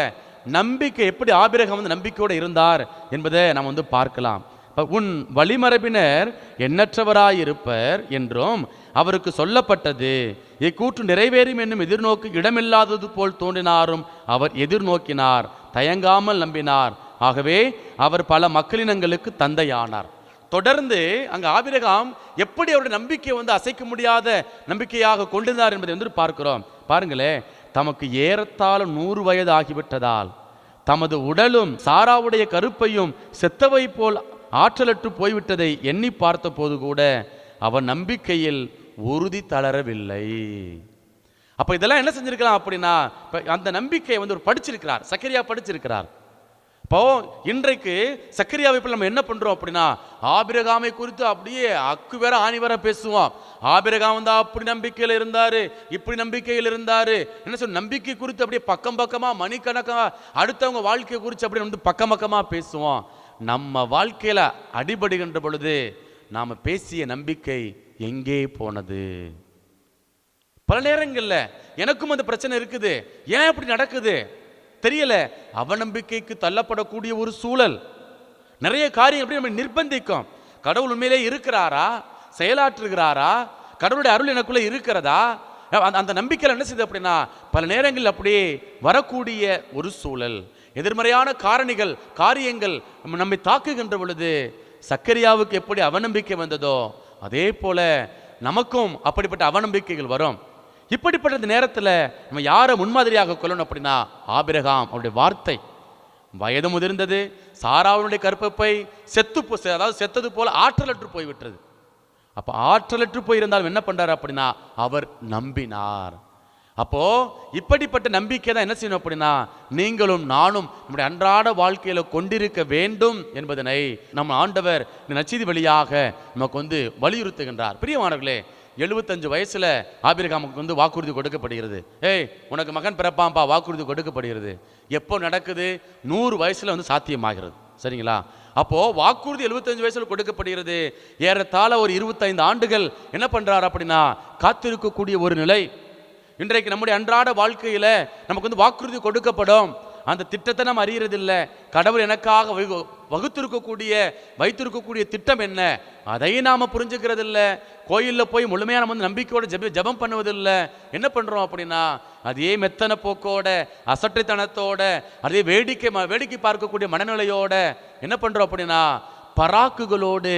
நம்பிக்கை எப்படி ஆபிரகாம் வந்து நம்பிக்கையோடு இருந்தார் என்பதை நாம் வந்து பார்க்கலாம். உன் வழிமரபினர் எண்ணற்றவராயிருப்பர் என்றும் அவருக்கு சொல்லப்பட்டது. இக்கூற்று நிறைவேறும் என்னும் எதிர்நோக்கு இடமில்லாதது போல் தோன்றினாரும் அவர் எதிர்நோக்கினார், தயங்காமல் நம்பினார். ஆகவே அவர் பல மக்களினங்களுக்கு தந்தையானார். தொடர்ந்து அங்க ஆபிரகாம் எப்படி அவருடைய நம்பிக்கையை வந்து அசைக்க முடியாத நம்பிக்கையாக கொண்டிருந்தார் என்பதை வந்து பார்க்கிறோம். பாருங்களே, தமக்கு ஏறத்தாழ 100 வயது ஆகிவிட்டதால் தமது உடலும் சாராவுடைய கருப்பையும் செத்தவை போல் ஆற்றலற்று போய்விட்டதை எண்ணி பார்த்த போது கூட அவன் நம்பிக்கையில் உறுதி தளரவில்லை. அப்ப இதெல்லாம் என்ன செஞ்சிருக்கலாம் அப்படின்னா, அந்த நம்பிக்கையை வந்து ஒரு படிச்சிருக்கிறார், சக்கரியா படிச்சிருக்கிறார். இப்போ இன்றைக்கு சக்கரியாவை போல நம்ம என்ன பண்றோம் அப்படின்னா, ஆபிரகாமை குறித்து அப்படியே அக்கு வேற ஆணி வேற பேசுவோம். ஆபிரகாம் வந்து அப்படி நம்பிக்கையில் இருந்தாரு, இப்படி நம்பிக்கையில் இருந்தாரு, என்ன சொல்ற நம்பிக்கை குறித்து அப்படியே பக்கம் பக்கமா மணிக்கணக்கா அடுத்தவங்க வாழ்க்கையை குறித்து அப்படி வந்து பக்கம் பக்கமா பேசுவோம். நம்ம வாழ்க்கையில அடிபடுகின்ற பொழுது நாம பேசிய நம்பிக்கை எங்கே போனது? பல நேரங்கள்ல எனக்கும் அந்த பிரச்சனை இருக்குது. ஏன் இப்படி நடக்குது தெரியல. அவநம்பிக்கைக்கு தள்ளப்படக்கூடிய ஒரு சூழல், நிறைய காரியம் எப்படி நம்ம நிர்பந்திக்கும். கடவுள் உண்மையிலே இருக்கிறாரா, செயலாற்றுகிறாரா, கடவுளுடைய அருள் எனக்குள்ள இருக்கிறதா, அந்த நம்பிக்கையில் என்ன செய்யுது அப்படின்னா, பல நேரங்களில் அப்படியே வரக்கூடிய ஒரு சூழல், எதிர்மறையான காரியங்கள் நம்மை தாக்குகின்ற பொழுது சக்கரியாவுக்கு எப்படி அவநம்பிக்கை வந்ததோ அதே போல நமக்கும் அப்படிப்பட்ட அவநம்பிக்கைகள் வரும். இப்படிப்பட்ட நேரத்தில் நம்ம யாரை முன்மாதிரியாக கொள்ளணும் அப்படின்னா, ஆபிரகாம் அவருடைய வார்த்தை. வயது முதிர்ந்தது, சாராவுடைய கற்பப்பை செத்தது போல ஆற்றலற்று போய்விட்டது. அப்ப ஆற்றலற்று போயிருந்தாலும் என்ன பண்றாரு அப்படின்னா, அவர் நம்பினார். அப்போ இப்படிப்பட்ட நம்பிக்கை தான் என்ன செய்யணும் அப்படின்னா, நீங்களும் நானும் நம்முடைய அன்றாட வாழ்க்கையில கொண்டிருக்க வேண்டும் என்பதனை நம்ம ஆண்டவர் இந்த நற்செய்தி வழியாக நமக்கு வந்து வலியுறுத்துகின்றார். பிரியமானவர்களே, 75 வயசுல ஆபிரகாமுக்கு வந்து வாக்குறுதி கொடுக்கப்படுகிறது. உனக்கு மகன் பிறப்பாம்பா, வாக்குறுதி கொடுக்கப்படுகிறது. எப்போ நடக்குது? 100 வயசுல வந்து சாத்தியமாகிறது. சரிங்களா? அப்போ வாக்குறுதி 75 வயசுல கொடுக்கப்படுகிறது. ஏறத்தாழ ஒரு 25 ஆண்டுகள் என்ன பண்றாரு அப்படின்னா, காத்திருக்கக்கூடிய ஒரு நிலை. இன்றைக்கு நம்முடைய அன்றாட வாழ்க்கையில நமக்கு வந்து வாக்குறுதி கொடுக்கப்படும். அந்த திட்டத்தை நம்ம அறியறதில்லை. கடவுள் எனக்காக வைத்திருக்கக்கூடிய திட்டம் என்ன, அதை நாம புரிஞ்சுக்கிறது இல்லை. கோயிலில் போய் முழுமையான வந்து நம்பிக்கையோட ஜெபம் பண்ணுவதில்லை. என்ன பண்றோம் அப்படின்னா, அதே மெத்தன போக்கோட, அசட்டைத்தனத்தோட, அதே வேடிக்கை பார்க்கக்கூடிய மனநிலையோட என்ன பண்றோம் அப்படின்னா, பராக்குகளோடு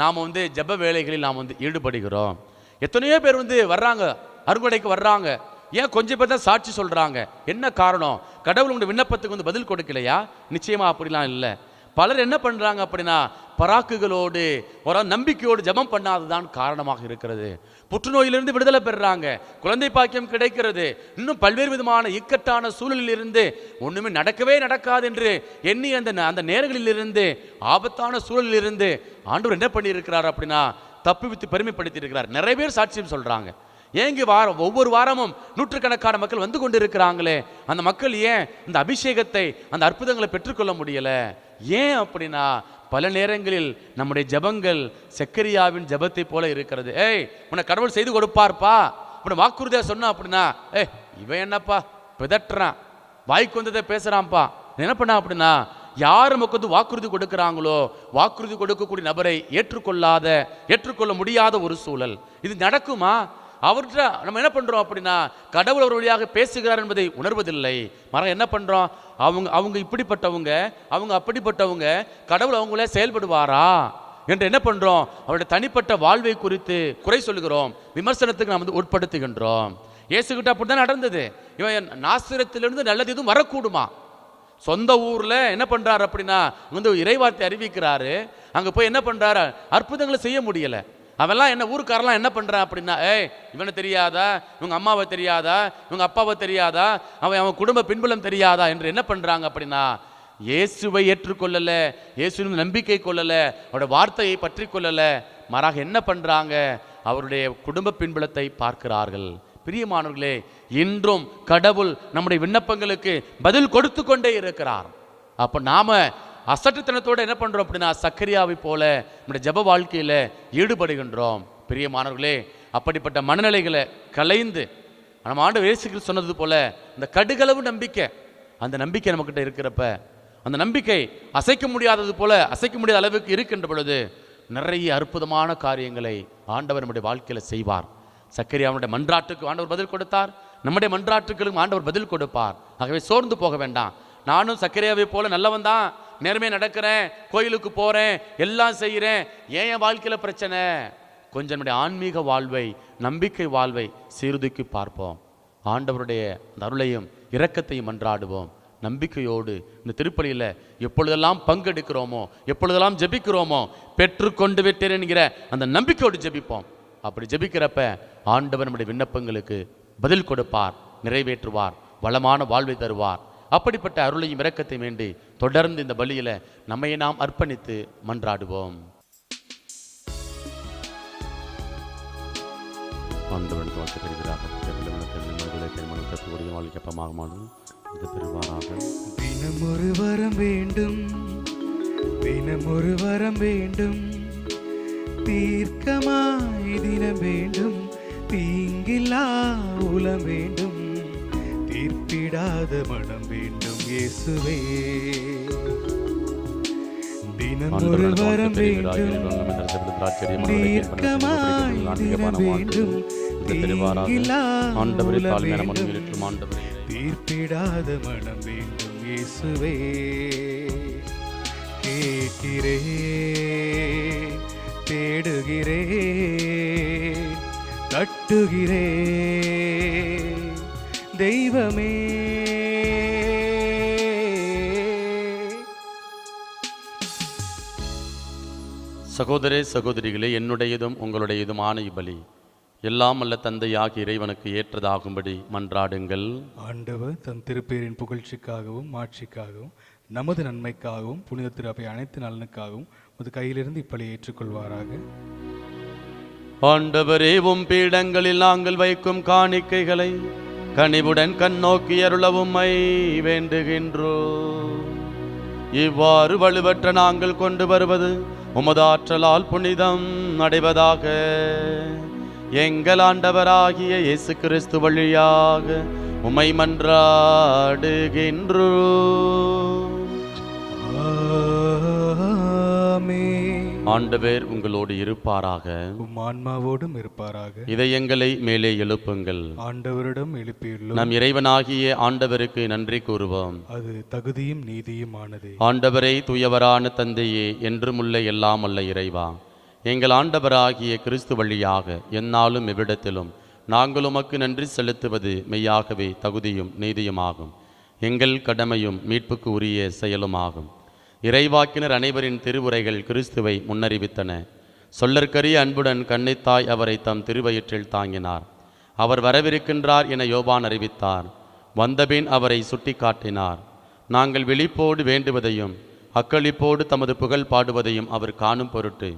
நாம வந்து ஜெப வேலைகளில் நாம் வந்து ஈடுபடுகிறோம். எத்தனையோ பேர் வந்து வர்றாங்க, அறுவடைக்கு வர்றாங்க. ஏன் கொஞ்சம் பேர் தான் சாட்சி சொல்றாங்க? என்ன காரணம்? கடவுள் உங்களுடைய விண்ணப்பத்துக்கு வந்து பதில் கொடுக்கலையா? நிச்சயமா அப்படிலாம் இல்லை. பலர் என்ன பண்றாங்க அப்படின்னா, பராக்குகளோடு ஒரு நம்பிக்கையோடு ஜெபம் பண்ணாததான் காரணமாக இருக்கிறது. புற்றுநோயிலிருந்து விடுதலை பெறுறாங்க, குழந்தை பாக்கியம் கிடைக்கிறது, இன்னும் பல்வேறு விதமான இக்கட்டான சூழலில் இருந்து ஒண்ணுமே நடக்காது என்று எண்ணி அந்த நேரங்களில் இருந்து, ஆபத்தான சூழலில் இருந்து ஆண்டவர் என்ன பண்ணி இருக்கிறார் அப்படின்னா, தப்புவித்து பெருமைப்படுத்தி இருக்கிறார். நிறைய பேர் சாட்சியம் சொல்றாங்க. ஏங்க ஒவ்வொரு வாரமும் நூற்றுக்கணக்கான மக்கள் வந்து கொண்டு இருக்கிறாங்களே, அந்த மக்கள் ஏன் இந்த அபிஷேகத்தை, அந்த அற்புதங்களை பெற்றுக்கொள்ள முடியல? ஏன் அப்படின்னா, பல நேரங்களில் நம்முடைய ஜபங்கள் சக்கரியாவின் ஜபத்தை போல இருக்கிறது. உன்னை கடவுள் செய்து கொடுப்பார்ப்பா, உன்னை வாக்குறுதியா சொன்னா அப்படின்னா, இவன் என்னப்பா பிதட்டுறான், வாய்க்கு வந்ததை பேசுறான்ப்பா. என்ன பண்ணா அப்படின்னா, யார் நமக்கு வந்து வாக்குறுதி கொடுக்கிறாங்களோ, வாக்குறுதி கொடுக்கக்கூடிய நபரை ஏற்றுக்கொள்ள முடியாத ஒரு சூழல். இது நடக்குமா? அவர்கிட்ட நம்ம என்ன பண்றோம் அப்படின்னா, கடவுள் அவர் வழியாக பேசுகிறார் என்பதை உணர்வதில்லை. என்ன பண்றோம், அவங்க இப்படிப்பட்டவங்க, அவங்க அப்படிப்பட்டவங்க, கடவுள் அவங்களே செயல்படுவாரா என்று என்ன பண்றோம்? அவருடைய தனிப்பட்ட வாழ்வை குறித்து குறை சொல்லுகிறோம், விமர்சனத்துக்கு நாம் வந்து உட்படுத்துகின்றோம். இயேசுகிட்ட அப்படிதான் நடந்தது. இவன் நாசரேத்திலிருந்து நல்லது எதுவும் வரக்கூடுமா? சொந்த ஊர்ல என்ன பண்றாரு அப்படின்னா வந்து இறைவார்த்தை அறிவிக்கிறாரு. அங்க போய் என்ன பண்றாரு? அற்புதங்களை செய்ய முடியல. அவெல்லாம் என்ன ஊருக்காரெல்லாம் என்ன பண்றான் அப்படின்னா, இவனை தெரியாதா, இவங்க அம்மாவை தெரியாதா, இவங்க அப்பாவை தெரியாதா, அவன் குடும்ப பின்புலம் தெரியாதா என்று என்ன பண்றாங்க அப்படின்னா, இயேசுவை ஏற்றுக்கொள்ளல, இயேசுவின் நம்பிக்கை கொள்ளல, அவருடைய வார்த்தையை பற்றி கொள்ளல. மாறாக என்ன பண்றாங்க? அவருடைய குடும்ப பின்புலத்தை பார்க்கிறார்கள். பிரியமானவர்களே, இன்றும் கடவுள் நம்முடைய விண்ணப்பங்களுக்கு பதில் கொடுத்து கொண்டே இருக்கிறார். அப்ப நாம அசட்டுத்தனத்தோட என்ன பண்றோம் அப்படின்னா, சக்கரியாவை போல நம்முடைய ஜெப வாழ்க்கையில ஈடுபடுகின்றோம். பிரியமானவர்களே, அப்படிப்பட்ட மனநிலைகளை கலைந்து நம்ம ஆண்டவர் இயேசு கிறிஸ்து சொன்னது போல இந்த கடுகளவு நம்பிக்கை, அந்த நம்பிக்கை நம்மகிட்ட இருக்கிறப்ப, அந்த நம்பிக்கை அசைக்க முடியாதது போல அசைக்க முடியாத அளவுக்கு இருக்கின்ற பொழுது நிறைய அற்புதமான காரியங்களை ஆண்டவர் நம்முடைய வாழ்க்கையில செய்வார். சக்கரியாவுடைய மன்றாட்டுக்கு ஆண்டவர் பதில் கொடுத்தார், நம்முடைய மன்றாட்டுகளுக்கும் ஆண்டவர் பதில் கொடுப்பார். ஆகவே சோர்ந்து போக வேண்டாம். நானும் சக்கரியாவை போல நல்லவன் தான், நேர்மையாக நடக்கிறேன், கோயிலுக்கு போறேன், எல்லாம் செய்கிறேன், ஏன் என் வாழ்க்கையில பிரச்சனை? கொஞ்சம் நம்முடைய ஆன்மீக வாழ்வை, நம்பிக்கை வாழ்வை சீர்தூக்கி பார்ப்போம். ஆண்டவருடைய அருளையும் இரக்கத்தையும் மன்றாடுவோம். நம்பிக்கையோடு இந்த திருப்பலியில் எப்பொழுதெல்லாம் பங்கெடுக்கிறோமோ, எப்பொழுதெல்லாம் ஜெபிக்கிறோமோ, பெற்றுக்கொண்டு விட்டேன் என்கிற அந்த நம்பிக்கையோடு ஜெபிப்போம். அப்படி ஜெபிக்கிறப்ப ஆண்டவர் நம்முடைய விண்ணப்பங்களுக்கு பதில் கொடுப்பார், நிறைவேற்றுவார், வளமான வாழ்வை தருவார். அப்படிப்பட்ட அருளையும் இரக்கத்தையும் வேண்டி தொடர்ந்து இந்த பலியில நம்மை நாம் அர்ப்பணித்து மன்றாடுவோம். தினம் ஒரு வரம் வேண்டும், தினம் ஒரு வரம் வேண்டும், தீர்க்கமாய் தினம் வேண்டும், தீங்கில்லா உலம் வேண்டும், தீர்ப்பிடாத மனம் வேண்டும் இயேசுவே. தினம் ஒரு வரம் வேண்டும், தீர்க்கமாய் தினம் வேண்டும், தீங்கில்லா உலம் வேண்டும், தீர்ப்பிடாத மனம் வேண்டும் இயேசுவே. கேட்கிறேன், தேடுகிறேன், தட்டுகிறேன் தெய்வமே. சகோதரே சகோதரிகளே, என்னுடையதும் உங்களுடையதுமான இப்பலி எல்லாம் அல்ல தந்தையாகி இறைவனுக்கு ஏற்றதாகும்படி மன்றாடுங்கள். ஆண்டவர் தம் திருப்பேரின் புகழ்ச்சிக்காகவும் மாட்சிக்காகவும் நமது நன்மைக்காகவும் புனித திரு அனைத்து நலனுக்காகவும் உமது கையிலிருந்து இப்பலி ஏற்றுக்கொள்வாராக. ஆண்டவரே, உம் பீடங்களில் நாங்கள் வைக்கும் காணிக்கைகளை கனிவுடன் கண்ணோக்கி அருளவும்மை வேண்டுகின்றோம். இவ்வாறு வலுவற்ற நாங்கள் கொண்டு வருவது உமது ஆற்றலால் புனிதம் அடைவதாக. எங்கள் ஆண்டவராகிய இயேசு கிறிஸ்து வழியாக உம்மை மன்றாடுகின்றோம். ஆண்டவர் உங்களோடு இருப்பாராக, உம் ஆன்மாவோடும் இருப்பாராக. இதயங்களை மேலே எழுப்புங்கள். ஆண்டவரிடம் எழுப்பியுள்ளோம். நம் இறைவனாகிய ஆண்டவருக்கு நன்றி கூறுவோம். அது தகுதியும் நீதியும் ஆனதே. ஆண்டவரை தூயவரான தந்தையே, என்றுமுள்ள எல்லாம் அல்ல இறைவா, எங்கள் ஆண்டவராகிய கிறிஸ்து வழியாக எந்நாளும் எவ்விடத்திலும் நாங்கள் உமக்கு நன்றி செலுத்துவது மெய்யாகவே தகுதியும் நீதியுமாகும், எங்கள் கடமையும் மீட்புக்கு உரிய செயலுமாகும். இறைவாக்கினர் அனைவரின் திருவுரைகள் கிறிஸ்துவை முன்னறிவித்தன. சொல்லற்கரிய அன்புடன் கன்னித்தாய் அவரை தம் திருவயிற்றில் தாங்கினார். அவர் வரவிருக்கின்றார் என யோவான் அறிவித்தார். வந்தபின் அவரை சுட்டி காட்டினார். நாங்கள் விழிப்போடு வேண்டுவதையும் அக்களிப்போடு தமது புகழ் பாடுவதையும் அவர் காணும் பொருட்டு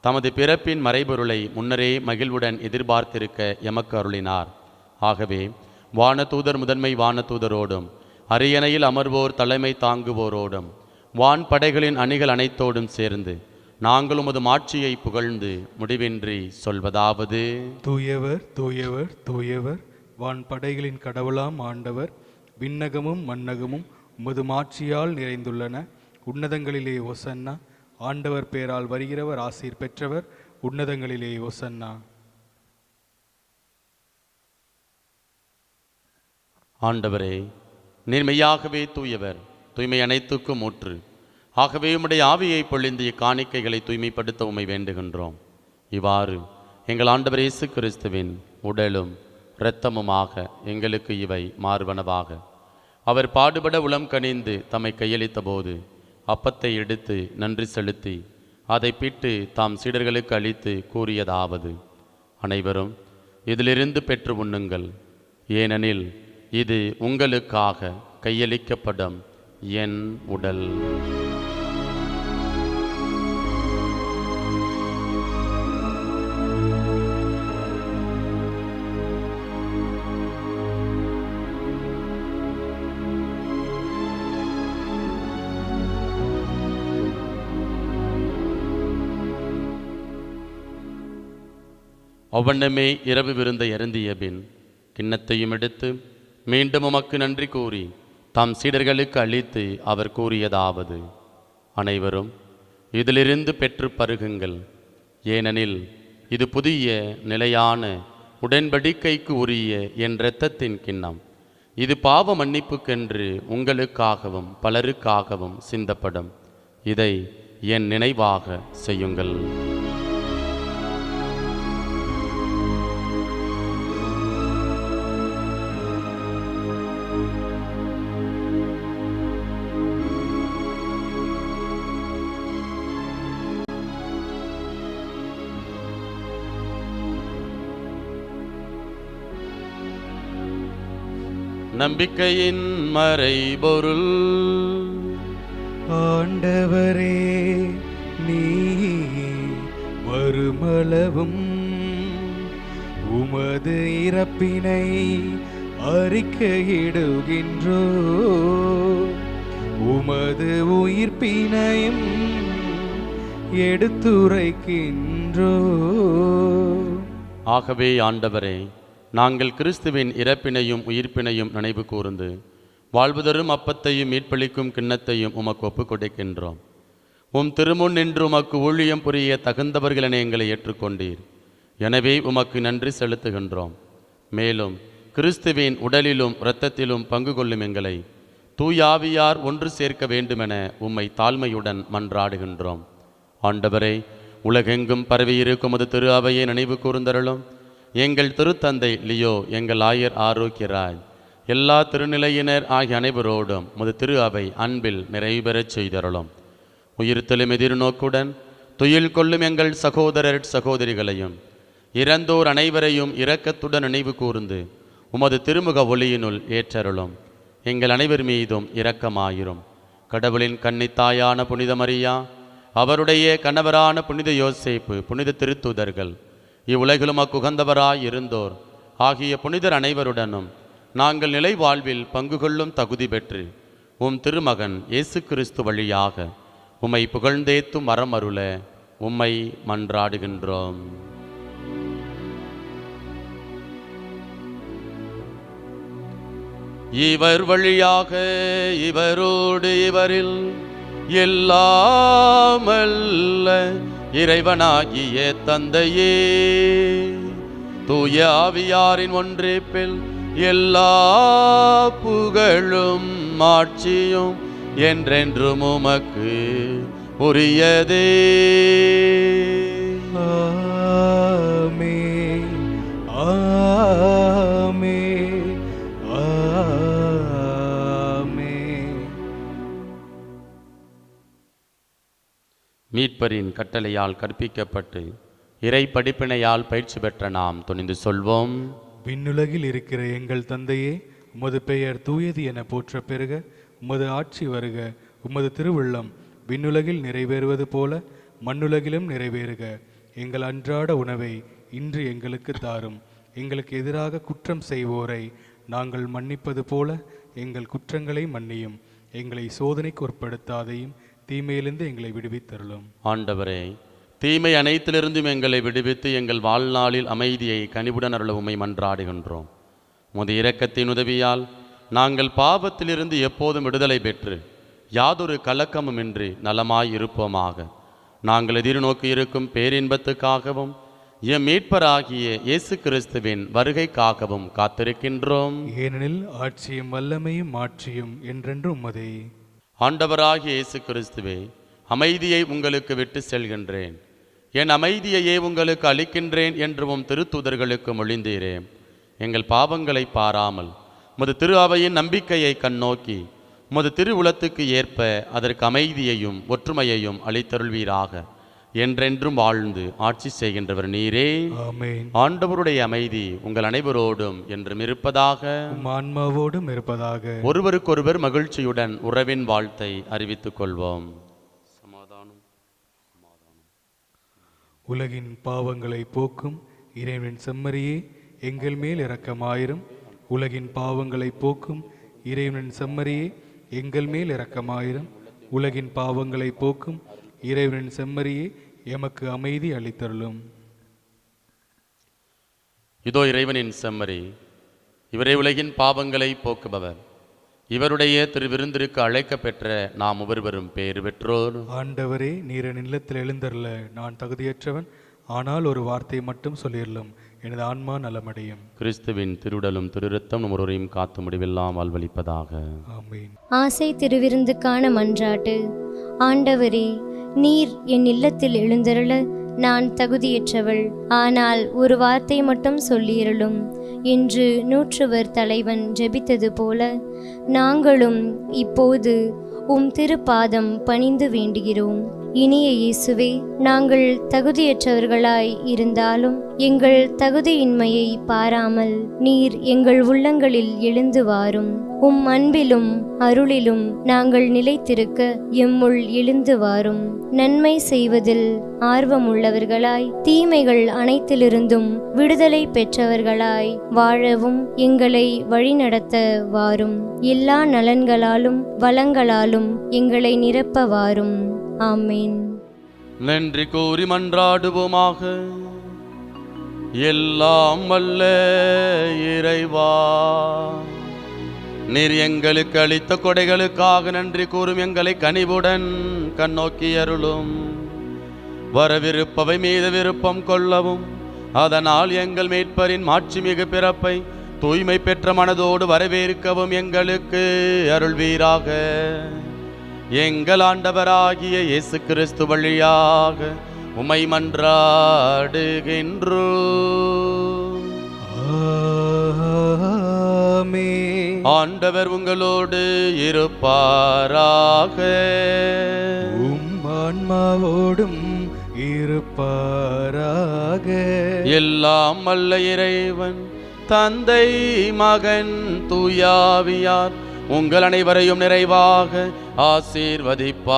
தமது பிறப்பின் மறைபொருளை முன்னரே மகிழ்வுடன் எதிர்பார்த்திருக்க எமக்கு அருளினார். ஆகவே வானதூதர் முதன்மை வானதூதரோடும் அரியணையில் அமர்வோர் தலைமை தாங்குவோரோடும் வான் படைகளின் அணிகள் அனைத்தோடும் சேர்ந்து நாங்கள் உமது மாட்சியை புகழ்ந்து முடிவின்றி சொல்வதாவது: தூயவர் தூயவர் தூயவர், வான் படைகளின் கடவுளாம் ஆண்டவர், விண்ணகமும் மண்ணகமும் உமது மாட்சியால் நிறைந்துள்ளன. உன்னதங்களிலே ஒசன்னா, ஆண்டவர் பேரால் வருகிறவர் ஆசீர் பெற்றவர், உன்னதங்களிலே ஒசன்னா. ஆண்டவரே, நீர் மெய்யாகவே தூயவர், தூய்மை அனைத்துக்கும் ஊற்று. ஆகவே உம்முடைய ஆவியை பொழிந்து இக்காணிக்கைகளை தூய்மைப்படுத்த உம்மை வேண்டுகின்றோம். இவ்வாறு எங்கள் ஆண்டவர் இயேசு கிறிஸ்துவின் உடலும் இரத்தமுமாக எங்களுக்கு இவை மாறுவனவாக. அவர் பாடுபட உளம் கனிந்து தம்மை கையளித்த போது அப்பத்தை எடுத்து நன்றி செலுத்தி அதை பிட்டு தாம் சீடர்களுக்கு அளித்து கூறியதாவது: அனைவரும் இதிலிருந்து பெற்று உண்ணுங்கள், ஏனெனில் இது உங்களுக்காக கையளிக்கப்படும் என் உடல். அவ்வண்ணமே இரவு விருந்தை அருந்திய பின் கிண்ணத்தையும் எடுத்து மீண்டும் உமக்கு நன்றி கூறி தாம் சீடர்களுக்கு அளித்து அவர் கூறியதாவது: அனைவரும் இதிலிருந்து பெற்று பருகுங்கள், ஏனெனில் இது புதிய நிலையான உடன்படிக்கைக்கு உரிய என் இரத்தத்தின் கிண்ணம். இது பாவ மன்னிப்புக்கென்று உங்களுக்காகவும் பலருக்காகவும் சிந்தப்படும். இதை என் நினைவாக செய்யுங்கள். நம்பிக்கையின் மறைபொருள். ஆண்டவரே, நீ வருமளவும் உமது இறப்பினை அறிக்கையிடுகின்றோ, உமது உயிர்ப்பினையும் எடுத்துரைக்கின்றோ. ஆகவே ஆண்டவரே, நாங்கள் கிறிஸ்துவின் இறப்பினையும் உயிர்ப்பினையும் நினைவு கூர்ந்து வாழ்வு தரும் அப்பத்தையும் மீட்பளிக்கும் கிண்ணத்தையும் உமக்கு ஒப்புக் கொடுக்கின்றோம். உம் திருமுன் நின்று உமக்கு ஊழியம் புரிய தகுந்தவர்கள் என எங்களை ஏற்றுக்கொண்டீர். எனவே உமக்கு நன்றி செலுத்துகின்றோம். மேலும் கிறிஸ்துவின் உடலிலும் இரத்தத்திலும் பங்கு கொள்ளும் எங்களை தூயாவியார் ஒன்று சேர்க்க வேண்டுமென உம்மை தாழ்மையுடன் மன்றாடுகின்றோம். ஆண்டவரே, உலகெங்கும் பரவியிருக்கும் அது திரு அவையை நினைவு கூர்ந்தருளும். எங்கள் திருத்தந்தை லியோ, எங்கள் ஆயர் ஆரோக்கியராய், எல்லா திருநிலையினர் ஆகிய அனைவரோடும் முது திரு அவை அன்பில் நிறைவு பெறச் செய்தருளும். உயிர்த்தெழும் எதிர்நோக்குடன் துயில் கொள்ளும் எங்கள் சகோதரர் சகோதரிகளையும் இறந்தோர் அனைவரையும் இரக்கத்துடன் நினைவு கூர்ந்து உமது திருமுக ஒளியினுள் ஏற்றருளும். எங்கள் அனைவர் மீதும் இரக்கமாயிரும். கடவுளின் கன்னித்தாயான புனித மரியா, அவருடைய கணவரான புனித யோசேப்பு, புனித திருத்தூதர்கள், இவ்வுலகிலும் அக்குகந்தவராய் இருந்தோர் ஆகிய புனிதர் அனைவருடனும் நாங்கள் நிலை வாழ்வில் பங்கு கொள்ளும் தகுதி பெற்று உம் திருமகன் இயேசு கிறிஸ்து வழியாக உம்மை புகழ்ந்தேத்தும் மரம் அருள உம்மை மன்றாடுகின்றோம். இவர் வழியாக இவரோடு இவரில் எல்லாமல்ல இறைவனாகிய தந்தையே, தூய ஆவியாரின் ஒன்றிப்பில் எல்லா புகழும் ஆட்சியும் என்றென்றும் உமக்கு உரியதே. ஆமென், ஆமென், ஆமென். மீட்பரின் கட்டளையால் கற்பிக்கப்பட்டு இறை படிப்பினையால் பயிற்சி பெற்ற நாம் துணிந்து சொல்வோம்: விண்ணுலகில் இருக்கிற எங்கள் தந்தையே, உமது பெயர் தூயது என போற்ற பெறுக. உமது ஆட்சி வருக. உமது திருவுள்ளம் விண்ணுலகில் நிறைவேறுவது போல மண்ணுலகிலும் நிறைவேறுக. எங்கள் அன்றாட உணவை இன்று எங்களுக்கு தாரும். எங்களுக்கு எதிராக குற்றம் செய்வோரை நாங்கள் மன்னிப்பது போல எங்கள் குற்றங்களை மன்னியும். எங்களை சோதனைக்கு உட்படுத்தாதையும் தீமையிலிருந்து எங்களை விடுவித்தருளும். ஆண்டவரே, தீமை அனைத்திலிருந்தும் எங்களை விடுவித்து எங்கள் வாழ்நாளில் அமைதியை கனிவுடன் அருள உம்மை மன்றாடுகின்றோம். உமது இரக்கத்தின் உதவியால் நாங்கள் பாவத்திலிருந்து எப்போதும் விடுதலை பெற்று யாதொரு கலக்கமுமின்றி நலமாய் இருப்போமாக. நாங்கள் எதிர்நோக்கி இருக்கும் பேரின்பத்துக்காகவும் எம் மீட்பராகிய இயேசு கிறிஸ்துவின் வருகைக்காகவும் காத்திருக்கின்றோம். ஏனெனில் ஆட்சியும் வல்லமையும் மாட்சியும் என்றென்றும் உமதே. ஆண்டவராகிய இயேசு கிறிஸ்துவே, அமைதியை உங்களுக்கு விட்டு செல்கின்றேன், என் அமைதியையே உங்களுக்கு அளிக்கின்றேன் என்று உம் திருத்தூதர்களுக்கு மொழிந்தீரே. எங்கள் பாவங்களை பாராமல் உமது திரு அவையின் நம்பிக்கையை கண்ணோக்கி உமது திருவுளத்துக்கு ஏற்ப அதற்கு அமைதியையும் ஒற்றுமையையும் அளித்தருள்வீராக. என்றென்றும் வாழ்ந்து ஆட்சி செய்கின்றவர் நீரே. ஆமென். ஆண்டவருடைய அமைதி உங்கள் அனைவரோடும் என்றும் இருப்பதாக. உம் ஆன்மாவோடும் இருப்பதாக. ஒருவருக்கொருவர் மகிழ்ச்சியுடன் உறவின் வாழ்த்தை அறிவித்துக் கொள்வோம். சமாதானம். உலகின் பாவங்களை போக்கும் இறைவனின் செம்மறியே, எங்கள் மேல் இரக்கமாயிரும். உலகின் பாவங்களை போக்கும் இறைவனின் செம்மறியே, எங்கள் மேல் இரக்கமாயிரும். உலகின் பாவங்களை போக்கும் இறைவனின் செம்மறியே, எமக்கு அமைதி அளித்தருளும். இதோ இறைவனின் செம்மறி, இவரே உலகின் பாவங்களை போக்குபவர். இவருடைய திருவிருந்திற்கு அழைக்க பெற்ற நாம் ஒவ்வொருவரும் பேறு பெற்றோர். ஆண்டவரே, நீர் என் இல்லத்தில் எழுந்தருள நான் தகுதியற்றவன். ஆனால் ஒரு வார்த்தை மட்டும் சொல்லிடலும், எனது ஆன்மா நலமடையும். கிறிஸ்துவின் திருவுடலும் திருரத்தம் நம் ஒருவரையும் காத்து முடிவெல்லாம் வாழ்வளிப்பதாக. ஆமென். ஆசை திருவிருந்துக்கான மன்றாட்டு. ஆண்டவரே, நீர் என் இல்லத்தில் எழுந்தருள நான் தகுதியற்றவள். ஆனால் ஒரு வார்த்தை மட்டும் சொல்லியருளும் என்று நூற்றுவர் தலைவன் ஜெபித்தது போல நாங்களும் இப்போது உம் திருப்பாதம் பணிந்து வேண்டுகிறோம். இனிய இயேசுவே, நாங்கள் தகுதியற்றவர்களாய் இருந்தாலும் எங்கள் தகுதியின்மையை பாராமல் நீர் எங்கள் உள்ளங்களில் எழுந்து வாரும். உம் அன்பிலும் அருளிலும் நாங்கள் நிலைத்திருக்க எம்முள் எழுந்து வாரும். நன்மை செய்வதில் ஆர்வமுள்ளவர்களாய் தீமைகள் அனைத்திலிருந்தும் விடுதலை பெற்றவர்களாய் வாழவும் எங்களை வழிநடத்த வாரும். எல்லா நலன்களாலும் வளங்களாலும் எங்களை நிரப்ப வாரும். ஆமென். நன்றி கூறி மன்றாடுவோமாக. எல்லாம் வல்ல இறைவா, நீர் எங்களுக்கு அளித்த கொடைகளுக்காக நன்றி கூறும் எங்களை கனிவுடன் கண்ணோக்கி அருளும். வரவிருப்பவை மீது விருப்பம் கொள்ளவும், அதனால் எங்கள் மீட்பரின் மாட்சிமிகு பிறப்பை தூய்மை பெற்ற மனதோடு வரவேற்கவும் எங்களுக்கு அருள்வீராக. எங்கள் ஆண்டவராகிய இயேசு கிறிஸ்து வழியாக உம்மை மன்றாடுகின்றோம். ஆமென். ஆண்டவர் உங்களோடு இருப்பாராக. உம் ஆன்மாவோடும் இருப்பாராக. எல்லாம் வல்ல இறைவன் தந்தை, மகன், தூயாவியார் உங்கள் அனைவரையும் நிறைவாக ஆசீர்வதிப்பாராக.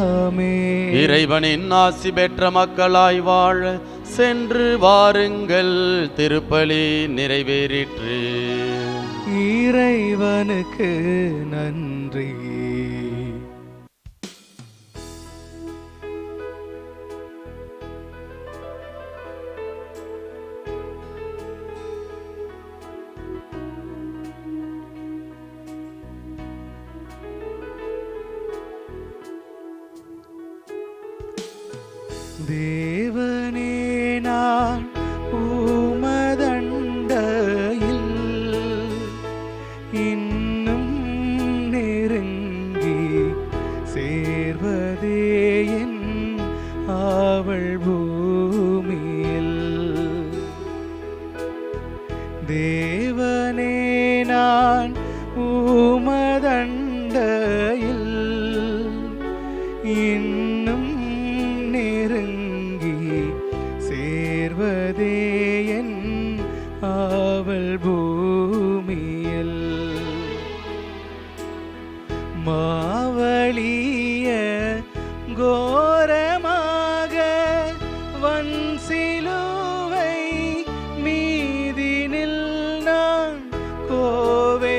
ஆமென். இறைவனின் ஆசி பெற்ற மக்களாய் வாழ சென்று வாருங்கள். திருப்பலி நிறைவேறிற்று. இறைவனுக்கு நன்றி. தேவனே, நான் உமதண்டையில் இன்னும் நெருங்கி சேர்வதே என் ஆவல் பூமியில். தேவனே, நான் உமதண்டையில் இன்னும் நெருங்கி சேர்வதே என் ஆவல் பூமியில். மாவலிய கோரமாக வன் சிலுவை மீதினில் நான் கோவை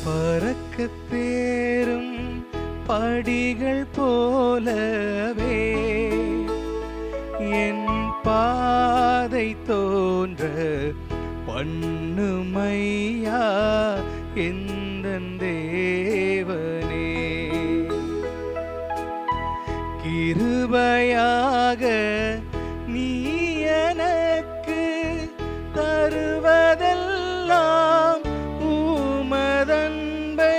பறக்கத் தேரும் படிகள் போலவே என் பாதை தோன்ற பண்ணுமையா எந்தன் தேவனே. கிருபையாக நீ எனக்கு தருவதெல்லாம் உமதன்பை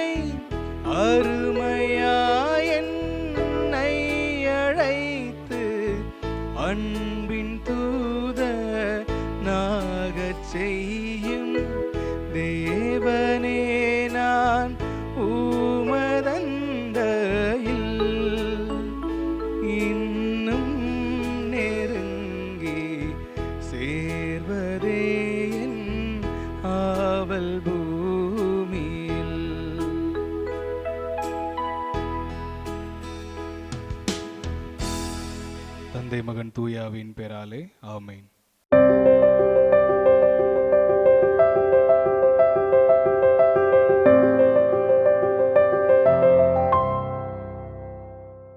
அருமையாய் என்னை அழைத்து அன்பின் தூதனாகச் செய்யும் தேவனே. நான் உமதண்டையில் இன்னும் நெருங்கி சேர்வதே என் ஆவல் பூமியில். தந்தை மகன் தூயாவின் பெயராலே ஆமென்.